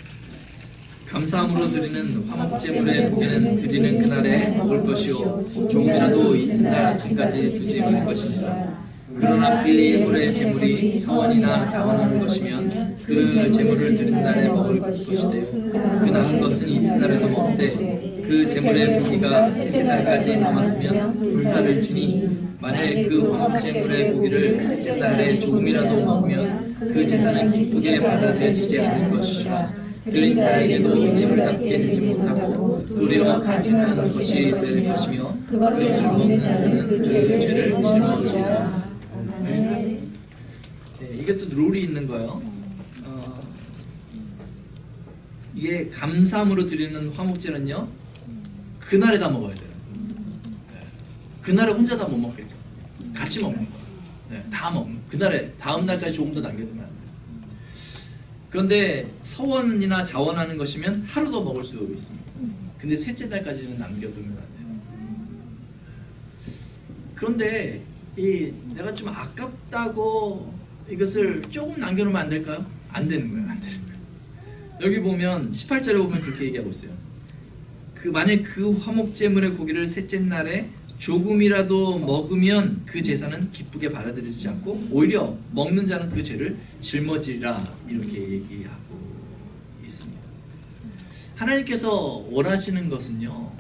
감사함으로 드리는 화목제물의 고기는 드리는 그날에 먹을 것이요 조금이라도 이튿날 아침까지 두지 말을 것이니라. 그러나 그의 예물의 제물이 서원이나 자원하는 것이면 그 제물을 드린 날에 먹을 것이되요 그 남은 것은 이튿날에도 먹되 그 제물의 고기가 셋째 날까지 남았으면 불사를 지니 만일 그 화목제물의 고기를 셋째 날에 조금이라도 먹으면 그 제사는 기쁘게 받아들여지지 않을 것이라. 드린 자에게도 예물답게 되지 못하고 도리어 가증한 것이 될 것이며 그것을 먹는 자는 그 죄를 짊어지리라. 이게 또 룰이 있는 거예요. 이게 감사함으로 드리는 화목제는요, 그날에 다 먹어야 돼요. 그날에 혼자 다 못 먹겠죠. 같이 먹는 거예요. 다 먹는. 그날에 다음 날까지 조금 더 남겨두면 안 돼요. 그런데 서원이나 자원하는 것이면 하루 더 먹을 수 있습니다. 근데 셋째 날까지는 남겨두면 안 돼요. 그런데 내가 좀 아깝다고 이것을 조금 남겨놓으면 안 될까요? 안 되는 거예요. 안 되는 거예요. 여기 보면 18절에 보면 그렇게 얘기하고 있어요. 만약 그 화목제물의 고기를 셋째 날에 조금이라도 먹으면 그 제사는 기쁘게 받아들이지 않고 오히려 먹는 자는 그 죄를 짊어지리라 이렇게 얘기하고 있습니다. 하나님께서 원하시는 것은요,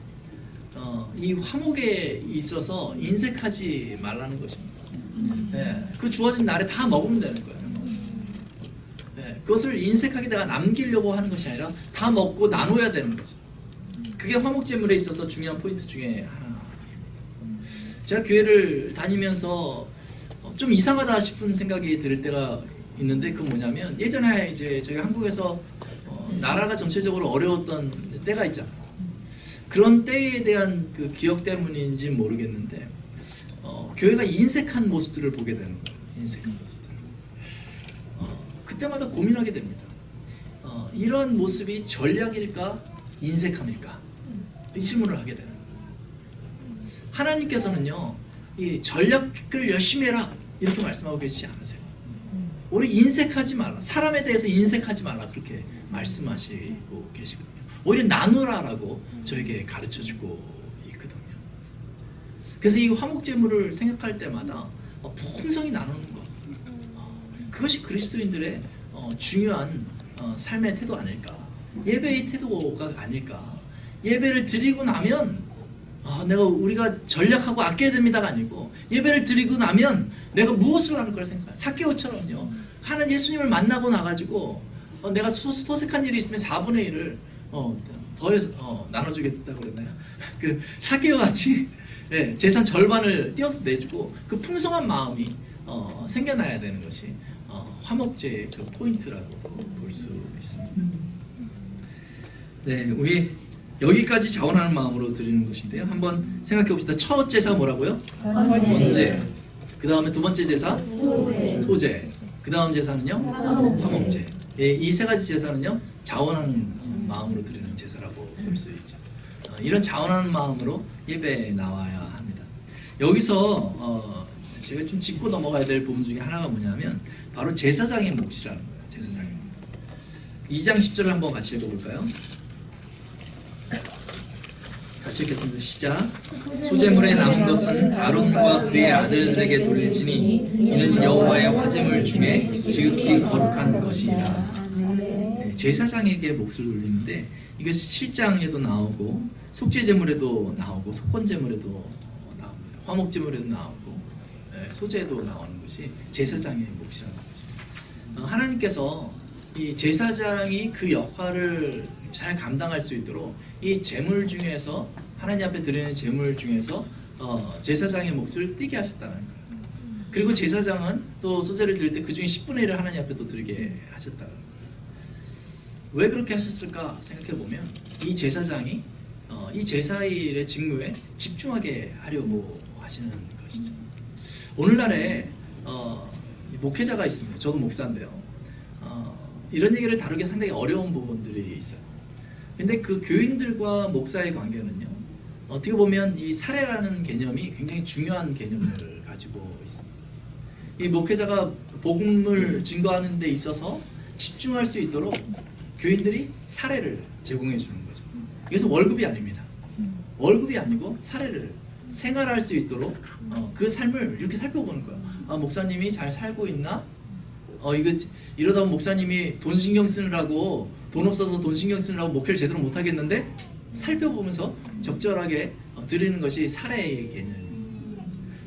이 화목에 있어서 인색하지 말라는 것입니다. 그 주어진 날에 다 먹으면 되는 거예요. 그것을 인색하게 내가 남기려고 하는 것이 아니라 다 먹고 나눠야 되는 거죠. 그게 화목제물에 있어서 중요한 포인트 중에 하나. 제가 교회를 다니면서 좀 이상하다 싶은 생각이 들 때가 있는데, 그건 뭐냐면 예전에 이제 저희가 한국에서 나라가 전체적으로 어려웠던 때가 있잖아요. 그런 때에 대한 그 기억 때문인지 모르겠는데 교회가 인색한 모습들을 보게 되는 거예요. 인색한 모습들. 그때마다 고민하게 됩니다. 이런 모습이 전략일까 인색함일까 이 질문을 하게 되는 거예요. 하나님께서는요, 이 전략을 열심히 해라 이렇게 말씀하고 계시지 않으세요. 우리 인색하지 말라, 사람에 대해서 인색하지 말라 그렇게 말씀하시고 계시거든요. 오히려 나누라라고 저에게 가르쳐주고 있거든요. 그래서 이 화목제물을 생각할 때마다 풍성히 나누는 것, 그것이 그리스도인들의 중요한 삶의 태도 아닐까, 예배의 태도가 아닐까. 예배를 드리고 나면 우리가 전략하고 아껴야 됩니다가 아니고, 예배를 드리고 나면 내가 무엇을 하는 걸 생각해요. 삭개오처럼요, 하는 예수님을 만나고 나가지고 내가 소색한 일이 있으면 4분의 1을 더해서 나눠주겠다고 그랬나요? 그 삭개오 같이 재산 절반을 띄어서 내주고 그 풍성한 마음이 생겨나야 되는 것이 화목제의 그 포인트라고 볼 수 있습니다. 네, 우리 여기까지 자원하는 마음으로 드리는 것인데요. 한번 생각해 봅시다. 첫 제사 뭐라고요? 번제. 그 다음에 두 번째 제사? 소제. 그 다음 제사는요? 화목제. 이 세 가지 제사는요, 자원하는 마음으로 드리는 제사라고 볼 수 있죠. 이런 자원하는 마음으로 예배에 나와야 합니다. 여기서 제가 좀 짚고 넘어가야 될 부분 중에 하나가 뭐냐면 바로 제사장의 몫이라는 거예요. 제사장의 몫. 2장 10절을 한번 같이 읽어볼까요? 같이 읽겠습니다. 시작. 소제물에 남은 것은 아론과 그의 아들들에게 돌릴지니 이는 여호와의 화제물 중에 지극히 거룩한 것이라. 네, 제사장에게 몫을 돌리는데 이것이 7장에도 나오고 속죄제물에도 나오고 속건제물에도 나옵니다. 화목제물에도 나오고 소제에도 나오는 것이 제사장의 몫이라는 거죠. 하나님께서 이 제사장이 그 역할을 잘 감당할 수 있도록 이 제물 중에서, 하나님 앞에 드리는 제물 중에서 제사장의 몫을 띄게 하셨다는 거예요. 그리고 제사장은 또 소제를 드릴 때 그 중에 10분의 1을 하나님 앞에 또 드리게 하셨다는 거예요. 왜 그렇게 하셨을까 생각해 보면 이 제사장이 이 제사일의 직무에 집중하게 하려고 하시는 것이죠. 오늘날에 목회자가 있습니다. 저도 목사인데요. 이런 얘기를 다루기 상당히 어려운 부분들이 있어요. 근데 그 교인들과 목사의 관계는요, 어떻게 보면 이 사례라는 개념이 굉장히 중요한 개념을 가지고 있습니다. 이 목회자가 복음을 증거하는 데 있어서 집중할 수 있도록 교인들이 사례를 제공해 주는 거죠. 이것은 월급이 아닙니다. 월급이 아니고 사례를 생활할 수 있도록 그 삶을 이렇게 살펴보는 거예요. 목사님이 잘 살고 있나? 이러다 보면 목사님이 돈 신경 쓰느라고, 돈 없어서 돈 신경 쓰느라고 목회를 제대로 못 하겠는데, 살펴보면서 적절하게 드리는 것이 사례의 개념입니다.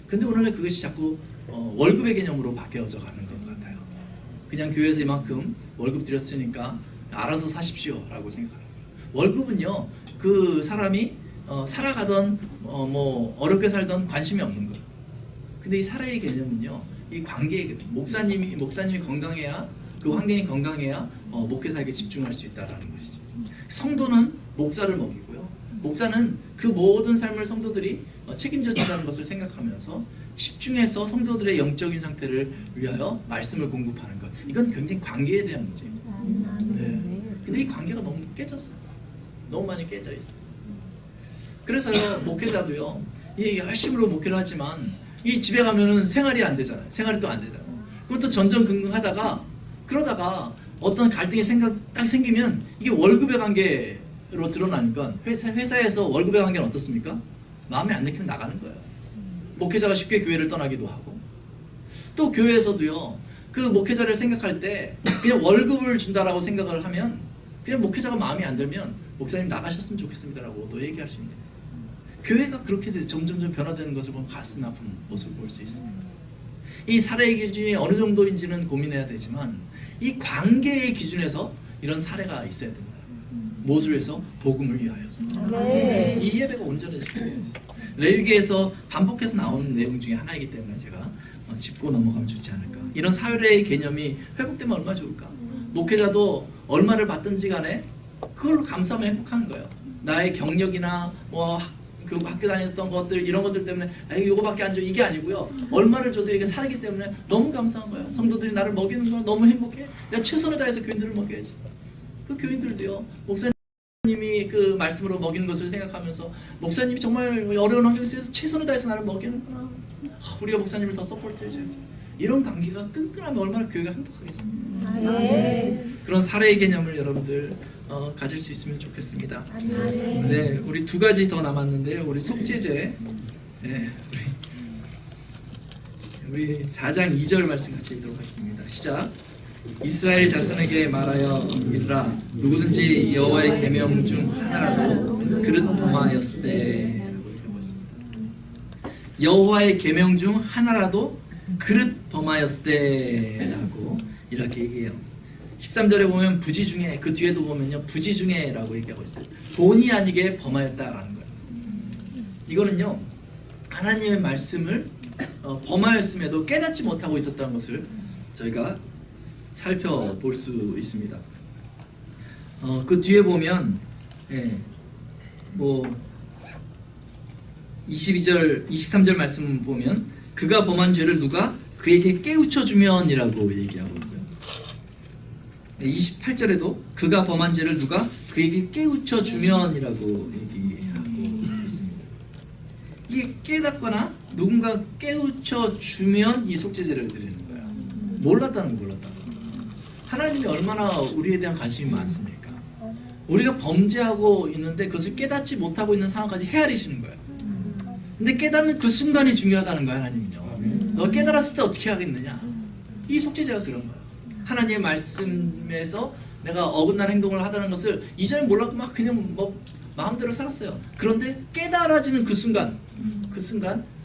근데 오늘은 그것이 자꾸 월급의 개념으로 바뀌어져 가는 것 같아요. 그냥 교회에서 이만큼 월급 드렸으니까 알아서 사십시오 라고 생각하는 거예요. 월급은요, 그 사람이 살아가던 어렵게 살던 관심이 없는 거예요. 근데 이 사례의 개념은요, 이 관계의 목사님이 건강해야, 그 환경이 건강해야 목회사에게 집중할 수 있다라는 것이죠. 성도는 목사를 먹이고요, 목사는 그 모든 삶을 성도들이 책임져 준다는 것을 생각하면서 집중해서 성도들의 영적인 상태를 위하여 말씀을 공급하는 것. 이건 굉장히 관계에 대한 문제입니다. 네. 근데 이 관계가 너무 깨졌어요. 너무 많이 깨져 있어요. 그래서요, 목회자도요, 열심으로 목회를 하지만 이 집에 가면은 생활이 안 되잖아요. 생활이 또 안 되잖아요. 그럼 또 전전긍긍하다가, 그러다가 어떤 갈등이 딱 생기면 이게 월급의 관계로 드러나니까 회사에서 월급의 관계는 어떻습니까? 마음에 안 내키면 나가는 거예요. 목회자가 쉽게 교회를 떠나기도 하고, 또 교회에서도요, 그 목회자를 생각할 때 그냥 월급을 준다라고 생각을 하면, 그냥 목회자가 마음에 안 들면 목사님 나가셨으면 좋겠습니다라고 또 얘기할 수 있는 거예요. 교회가 그렇게 점점 변화되는 것을 보면 가슴 아픈 모습을 볼 수 있습니다. 이 사례의 기준이 어느 정도인지는 고민해야 되지만, 이 관계의 기준에서 이런 사례가 있어야 된다. 무엇을 위해서? 복음을 위하여. 네. 이 예배가 온전해지게 되어 있습니다. 레위기에서 반복해서 나오는 내용 중에 하나이기 때문에 제가 짚고 넘어가면 좋지 않을까. 이런 사례의 개념이 회복되면 얼마나 좋을까. 목회자도 얼마를 받든지 간에 그걸로 감사하면 행복한 거예요. 나의 경력이나 그 학교 다녔던 것들, 이런 것들 때문에 이거밖에 안 줘, 이게 아니고요, 얼마를 줘도 이게 살기 때문에 너무 감사한 거야. 성도들이 나를 먹이는 거 너무 행복해. 내가 최선을 다해서 교인들을 먹여야지. 그 교인들도요, 목사님 님이 그 말씀으로 먹이는 것을 생각하면서 목사님이 정말 어려운 환경 속에서 최선을 다해서 나를 먹이는구나. 우리가 목사님을 더 서포트해줘야지. 이런 관계가 끈끈하면 얼마나 교회가 행복하겠습니까? 그런 사례의 개념을 여러분들 가질 수 있으면 좋겠습니다. 네, 우리 두 가지 더 남았는데요. 우리 속죄제, 네, 우리 4장 2절 말씀 같이 읽도록 하겠습니다. 시작. 이스라엘 자손에게 말하여 이르라 누구든지 여호와의 계명 중 하나라도 그릇 범하였을 때, 여호와의 계명 중 하나라도 그릇 범하였을 때라고 이렇게 얘기해요. 13절에 보면 부지 중에, 그 뒤에도 보면요 부지 중에라고 얘기하고 있어요. 본의 아니게 범하였다라는 거예요. 이거는요 하나님의 말씀을 범하였음에도 깨닫지 못하고 있었다는 것을 저희가 살펴볼 수 있습니다. 그 뒤에 보면 22절, 23절 말씀 보면 그가 범한 죄를 누가 그에게 깨우쳐 주면이라고 얘기하고 있고요. 28절에도 그가 범한 죄를 누가 그에게 깨우쳐 주면이라고 얘기하고 있습니다. 이게 깨닫거나 누군가 깨우쳐 주면 이 속죄제를 드리는 거야. 몰랐다는 거 몰랐다는 거. 하나님이 얼마나 우리에 대한 관심이 많습니까? 우리가 범죄하고 있는데 그것을 깨닫지 못하고 있는 상황까지 헤아리시는 거예요. 근데 깨닫는 그 순간이 중요하다는 거야. 하나님은요. 너 깨달았을 때 어떻게 하겠느냐? 이 속죄제가 그런 거야. 하나님의 말씀에서 내가 어긋난 행동을 하다는 것을 이전에 몰랐고 막 그냥 뭐 마음대로 살았어요. 그런데 깨달아지는 그 순간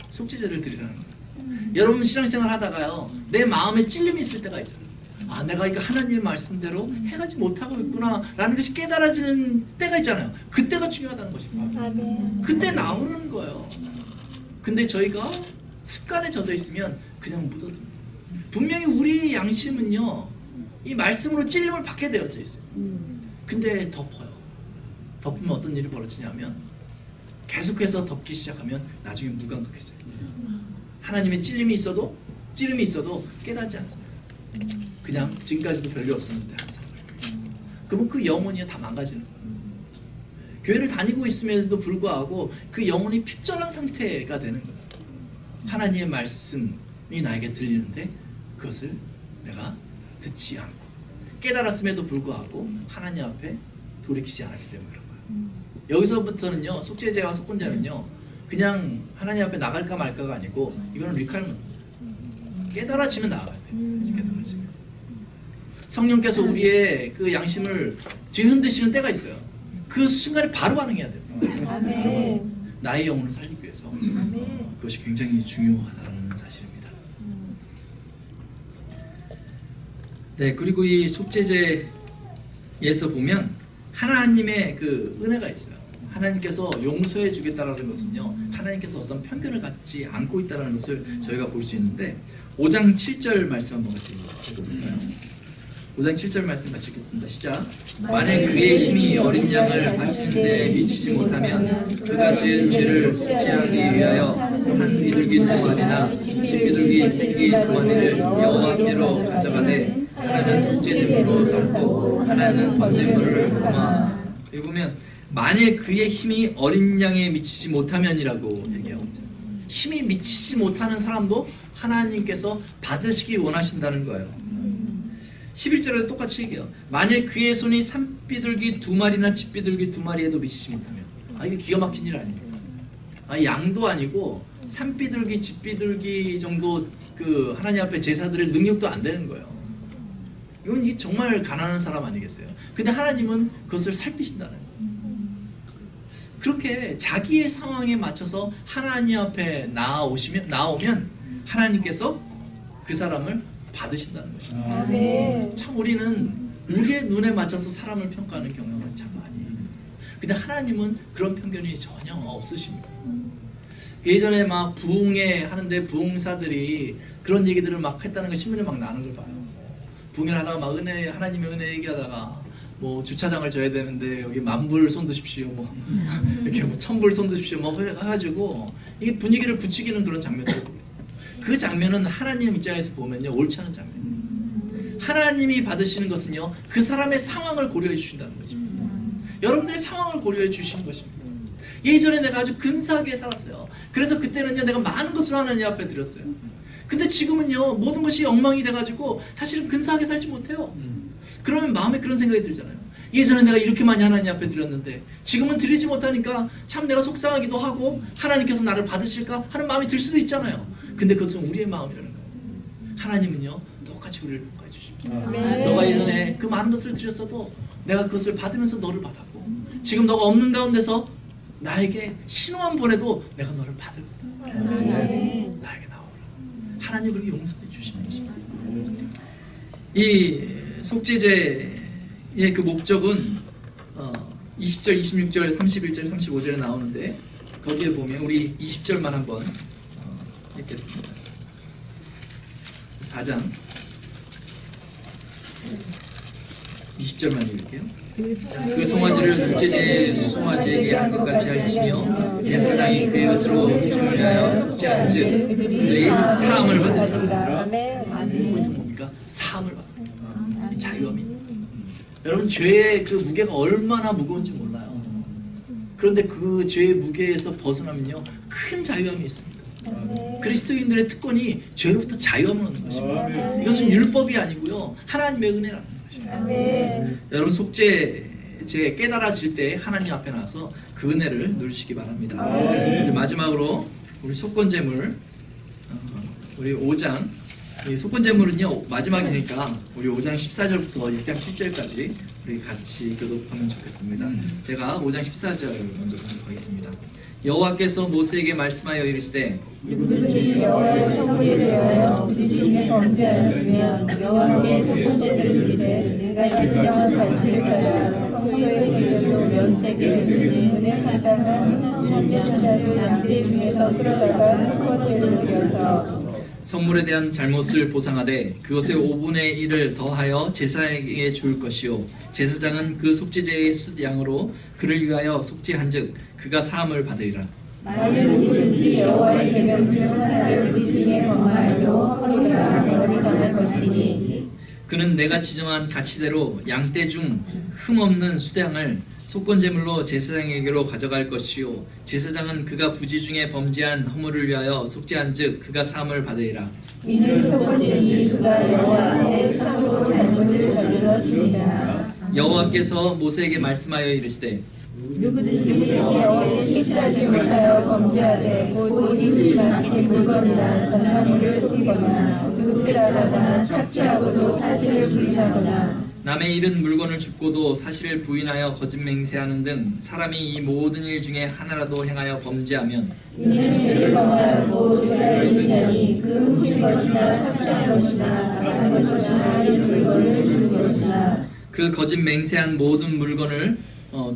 속죄제를 드리라는 거예요. 여러분 신앙생활 하다가요 내 마음에 찔림이 있을 때가 있잖아요. 아, 내가 이거 하나님의 말씀대로 해가지 못하고 있구나 라는 것이 깨달아지는 때가 있잖아요. 그때가 중요하다는 것입니다. 그때 나오는 거예요. 근데 저희가 습관에 젖어 있으면 그냥 묻어둡니다. 분명히 우리 양심은요 이 말씀으로 찔림을 받게 되어져 있어요. 근데 덮어요. 덮으면 어떤 일이 벌어지냐면 계속해서 덮기 시작하면 나중에 무감각해져요. 하나님의 찔림이 있어도 깨닫지 않습니다. 그냥 지금까지도 별일 없었는데 항상 그러면 그 영혼이 다 망가지는 거예요. 교회를 다니고 있음에도 불구하고 그 영혼이 핍절한 상태가 되는 거예요. 하나님의 말씀이 나에게 들리는데 그것을 내가 듣지 않고 깨달았음에도 불구하고 하나님 앞에 돌이키지 않았기 때문에 그런 거예요. 여기서부터는요 속죄제와 속건제는요 그냥 하나님 앞에 나갈까 말까가 아니고 이거는 리카이먼트. 깨달아지면 나가야 돼요. 깨달아지면. 성령께서 우리의 그 양심을 뒤흔드시는 때가 있어요. 그 순간에 바로 반응해야 돼요. 아멘. 나의 영혼을 살리기 위해서 그것이 굉장히 중요하다는 사실입니다. 네, 그리고 이 속죄제에서 보면 하나님의 그 은혜가 있어요. 하나님께서 용서해 주겠다라는 것은요 하나님께서 어떤 편견을 갖지 않고 있다는 것을 저희가 볼 수 있는데 5장 7절 말씀 한번 같이 읽어볼까요? 5장 7절 말씀 같이 읽겠습니다. 시작. 만일 그의 힘이 어린 양을 바치는 데 미치지 못하면 그가 지은 죄를 속죄하기 위하여 한 비둘기 2마리나 집비둘기 새끼 2마리를 여호와께로 가져가되 하나는 속죄제물로 삼고 하나는 번제물을 삼아. 여기 보면 만일 그의 힘이 어린 양에 미치지 못하면이라고 얘기하고 있죠. 힘이 미치지 못하는 사람도 하나님께서 받으시기 원하신다는 거예요. 11절에도 똑같이 얘기해요. 만일 그의 손이 산비둘기 2마리나 집비둘기 2마리에도 미치지 못하면. 이게 기가 막힌 일 아닙니까? 양도 아니고 산비둘기 집비둘기 정도 그 하나님 앞에 제사 드릴 능력도 안 되는 거예요. 이건 정말 가난한 사람 아니겠어요? 근데 하나님은 그것을 살피신다는 거예요. 그렇게 자기의 상황에 맞춰서 하나님 앞에 나오면 하나님께서 그 사람을 받으신다는 것입니다. 아멘. 참 우리는 우리의 눈에 맞춰서 사람을 평가하는 경향을 참 많이 해요. 근데 하나님은 그런 편견이 전혀 없으십니다. 예전에 막 부흥회 하는데 부흥사들이 그런 얘기들을 막 했다는 거 신문에 막 나는 걸 봐요. 부흥회를 하다가 막 하나님의 은혜 얘기하다가 뭐 주차장을 져야 되는데 여기 10,000불 손드십시오, 뭐 이렇게 뭐 1,000불 손드십시오, 뭐 해가지고 이게 분위기를 부추기는 그런 장면들. 그 장면은 하나님 입장에서 보면요 옳지 않은 장면입니다. 하나님이 받으시는 것은요 그 사람의 상황을 고려해 주신다는 것입니다. 여러분들의 상황을 고려해 주시는 것입니다. 예전에 내가 아주 근사하게 살았어요. 그래서 그때는요 내가 많은 것을 하나님 앞에 드렸어요. 근데 지금은요 모든 것이 엉망이 돼가지고 사실은 근사하게 살지 못해요. 그러면 마음에 그런 생각이 들잖아요. 예전에 내가 이렇게 많이 하나님 앞에 드렸는데 지금은 드리지 못하니까 참 내가 속상하기도 하고 하나님께서 나를 받으실까 하는 마음이 들 수도 있잖아요. 근데 그것은 우리의 마음이라는 거예요. 하나님은요 똑같이 우리를 복해 주십니다. 너가 예전에 그 많은 것을 드렸어도 내가 그것을 받으면서 너를 받았고 지금 너가 없는 가운데서 나에게 신호만 보내도 내가 너를 받을 거다. 나에게 나오라. 하나님 그렇게 용서해 주시는 것입니다. 이 속죄제의 그 목적은 20절, 26절, 31절, 35절에 나오는데 거기에 보면 우리 20절만 한번 읽겠습니다. 4장 20절만 읽을게요. 그 송아지를 속죄제의 송아지에게 한 것 같이 하시며 제사장이 그의 것으로 주를 위하여 속죄한즉 그들이 사함을 받으리라. 포인트 뭡니까? 사함을 받으리라. 자유함이. 여러분 죄의 그 무게가 얼마나 무거운지 몰라요. 그런데 그 죄의 무게에서 벗어나면요 큰 자유함이 있습니다. 그리스도인들의 특권이 죄로부터 자유함을 얻는 것입니다. 이것은 율법이 아니고요 하나님의 은혜라는 것입니다. 여러분 속죄제 깨달아질 때 하나님 앞에 나와서 그 은혜를 누리시기 바랍니다. 마지막으로 우리 속건제물 우리 5장 이 속건제물은요 마지막이니까 우리 5장 14절부터 6장 7절까지 우리 같이 교독하면 좋겠습니다. 제가 5장 14절 먼저 공독하겠습니다. 여호와께서 모세에게 말씀하여 이르시되 누구든지 여호와의 성물에 대하여 우리 중에 범죄하였으면 여호와께 속건제를 드리되 내가 지정한 반지를 따라 성소의 세겔로 몇 세겔을 은의 산당한 한 산당을 양떼 중에서 끌어다가 속건제를 드려서 성물에 대한 잘못을 보상하되 그것의 5분의 1을 더하여 제사장에게 줄 것이요 제사장은 그 속죄제의 숫양으로 그를 위하여 속죄한즉 그가 사함을 받으리라. 만일 누구든지 여호와의 계명 중 하나를 그 중에 범하여도 허리가 벌이 것이니 그는 내가 지정한 가치대로 양떼 중 흠없는 수량을 속건제물로 제사장에게로 가져갈 것이요 제사장은 그가 부지 중에 범죄한 허물을 위하여 속죄한즉 그가 사함을 받으리라. 이는 속건제니 그가 여호와 앞에 참으로 잘못을 저질렀습니다. 여호와께서 모세에게 말씀하여 이르시되 누구든지 여호와의 식시하지 못하여 범죄하되 곧 이웃이 맡긴 물건이나 전나무를 속이거나 득실하거나 착취하고도 사실을 부인하거나 남의 잃은 물건을 줍고도 사실을 부인하여 거짓 맹세하는 등 사람이 이 모든 일 중에 하나라도 행하여 범죄하면 이는 죄를 범하고 죄가 있는 자니 그 훔친 것이나 착취한 것이나 악한 것이나 잃은 물건을 줄 것이나 그 거짓 맹세한 모든 물건을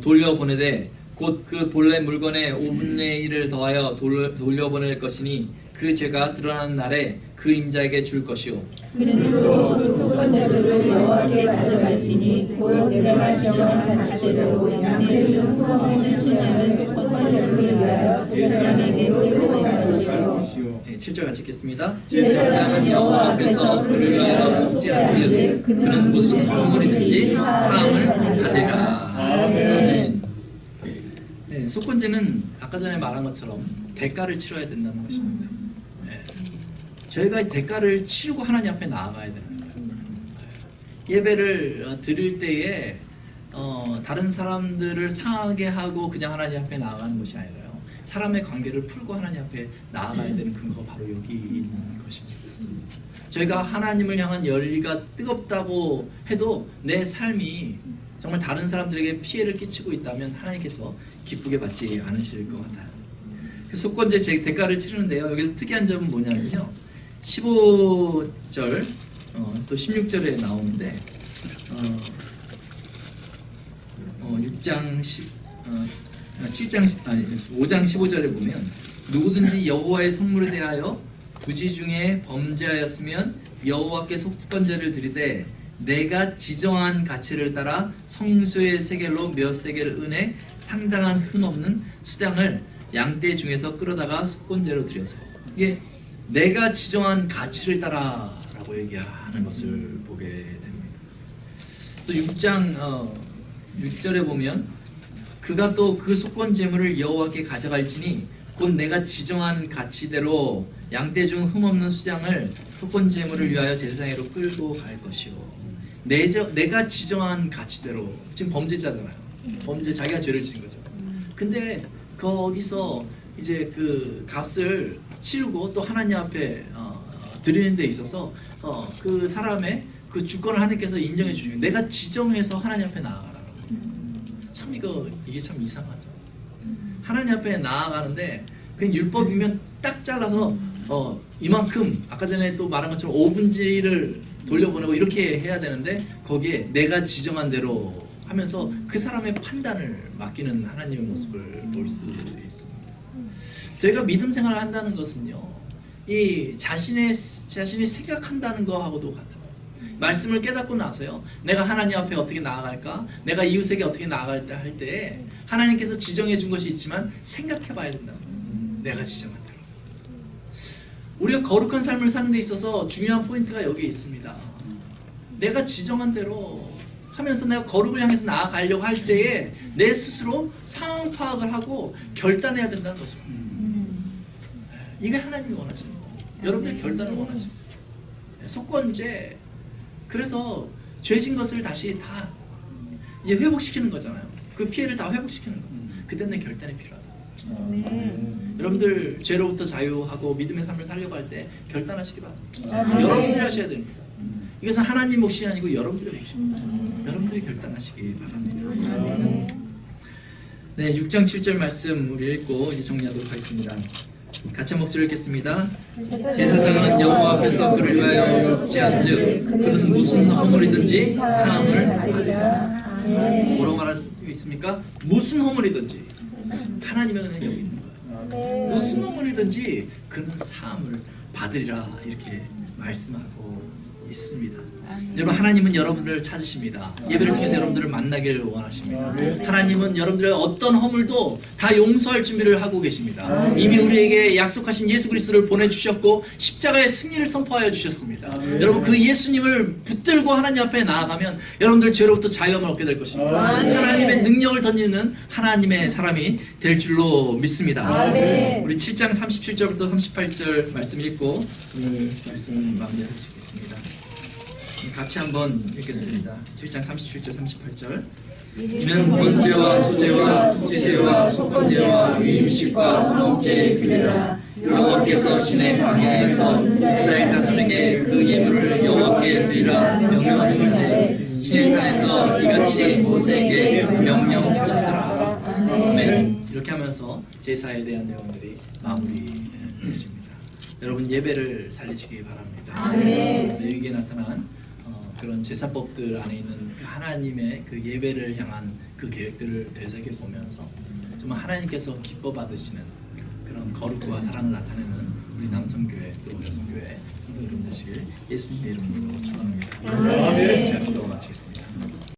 돌려보내되 곧 그 본래 물건의 5분의 1을 더하여 돌려보낼 것이니 그 죄가 드러나는 날에 그 임자에게 줄 것이요 그는 또 속건제물을 여호와께 가져갈지니 곧 내가 정한 가치대로 양떼 중 흠없는 수량을 속건제물을 위하여 제사장에게로 요구할 것이요 7절 같이 읽겠습니다. 제사장은 여호와 앞에서 그를 위하여 속죄한즉 그는 무슨 허물이든지 사함을 받으리라. 아멘. 네, 속건제는 아까 전에 말한 것처럼 대가를 치러야 된다는 것입니다. 네. 저희가 대가를 치르고 하나님 앞에 나아가야 되는 거예요. 예배를 드릴 때에 다른 사람들을 상하게 하고 그냥 하나님 앞에 나아가는 것이 아니라요. 사람의 관계를 풀고 하나님 앞에 나아가야 되는 근거가 바로 여기 있는 것입니다. 저희가 하나님을 향한 열기가 뜨겁다고 해도 내 삶이 정말 다른 사람들에게 피해를 끼치고 있다면 하나님께서 기쁘게 받지 않으실 것 같아요. 속건제 대가를 치르는데요. 여기서 특이한 점은 뭐냐면요. 15절 또 16절에 나오는데 5장 15절에 보면 누구든지 여호와의 성물에 대하여 부지 중에 범죄하였으면 여호와께 속건제를 드리되 내가 지정한 가치를 따라 성소의 세겔로 몇 세겔 은에 상당한 흠없는 수량을 양떼 중에서 끌어다가 속건제로 드려서 이게 내가 지정한 가치를 따라라고 얘기하는 것을 보게 됩니다. 또 6장 6절에 보면 그가 또 그 속건 제물을 여호와께 가져갈지니 곧 내가 지정한 가치대로 양떼 중 흠없는 수장을 속건 제물을 위하여 제사장으로 끌고 갈 것이요. 내가 지정한 가치대로. 지금 범죄자잖아요. 범죄, 자기가 죄를 지은 거죠. 근데 거기서 이제 그 값을 치르고 또 하나님 앞에 드리는 데 있어서 그 사람의 그 주권을 하나님께서 인정해 주시고 내가 지정해서 하나님 앞에 나아가라는 거예요. 참 이게 참 이상하죠. 하나님 앞에 나아가는데 그냥 율법이면 딱 잘라서 이만큼 아까 전에 또 말한 것처럼 5분지를 돌려보내고 이렇게 해야 되는데 거기에 내가 지정한 대로 하면서 그 사람의 판단을 맡기는 하나님의 모습을 볼 수 있습니다. 저희가 믿음 생활을 한다는 것은요, 이 자신이 생각한다는 거하고도 같아요. 말씀을 깨닫고 나서요, 내가 하나님 앞에 어떻게 나아갈까, 내가 이웃에게 어떻게 나아갈까 할 때 하나님께서 지정해 준 것이 있지만 생각해 봐야 된다. 내가 지정한 대로. 우리가 거룩한 삶을 사는 데 있어서 중요한 포인트가 여기에 있습니다. 내가 지정한 대로 하면서 내가 거룩을 향해서 나아가려고 할 때에 내 스스로 상황 파악을 하고 결단해야 된다는 거죠. 이게 하나님이 원하시는 거예요. 여러분들이 결단을 원하시는 거예요. 속건제. 그래서 죄진 것을 다시 다 이제 회복시키는 거잖아요. 그 피해를 다 회복시키는 거. 그때 내 결단이 필요하다. 여러분들 죄로부터 자유하고 믿음의 삶을 살려고 할 때 결단하시기 바랍니다. 여러분들이 하셔야 됩니다. 이것은 하나님 몫이 아니고 여러분들의 몫입니다. 여러분들이 결단하시기 바랍니다. 네, 6장 7절 말씀 우리 읽고 이제 정리하도록 하겠습니다. 같이 한 목소리 읽겠습니다. 제사장은 여호와 앞에서 그를 위하여 속죄한즉 그는 무슨 허물이든지 사함을 받으리라. 뭐라고 말할 수 있습니까? 무슨 허물이든지 하나님의 은혜는 여기 있는 거예요. 무슨 허물이든지 그는 사함을 받으리라 이렇게 말씀하고 있습니다. 여러분, 하나님은 여러분들을 찾으십니다. 예배를 통해서 여러분들을 만나기를 원하십니다. 하나님은 여러분들의 어떤 허물도 다 용서할 준비를 하고 계십니다. 이미 우리에게 약속하신 예수 그리스도를 보내주셨고 십자가의 승리를 선포하여 주셨습니다. 여러분, 그 예수님을 붙들고 하나님 앞에 나아가면 여러분들 죄로부터 자유함을 얻게 될 것입니다. 하나님의 능력을 던지는 하나님의 사람이 될 줄로 믿습니다. 우리 7장 37절부터 38절 말씀 읽고 오늘 말씀 마무리하시겠습니다. 같이 한번 읽겠습니다. 7장 37절 38절. 이는 번제와 소제와 속죄제와 속건제와 위임식과 화목제의 규례라. 여호와께서 신의 광야에서 이스라엘 자손에게 그 예물을 여호와께 드리라 명령하시는데 신의 산에서 이같이 모세에게 명령하셨더라. 아멘. 이렇게 하면서 제사에 대한 내용들이 마무리되십니다. 여러분, 예배를 살리시기 바랍니다. 레위기에 나타난 그런 제사법들 안에 있는 그 하나님의 그 예배를 향한 그 계획들을 되새겨 보면서 정말 하나님께서 기뻐 받으시는 그런 거룩과 사랑을 나타내는 우리 남성교회 또 여성교회 성도 여러분 되시길 예수님의 이름으로 축원합니다. 제가 기도를 마치겠습니다.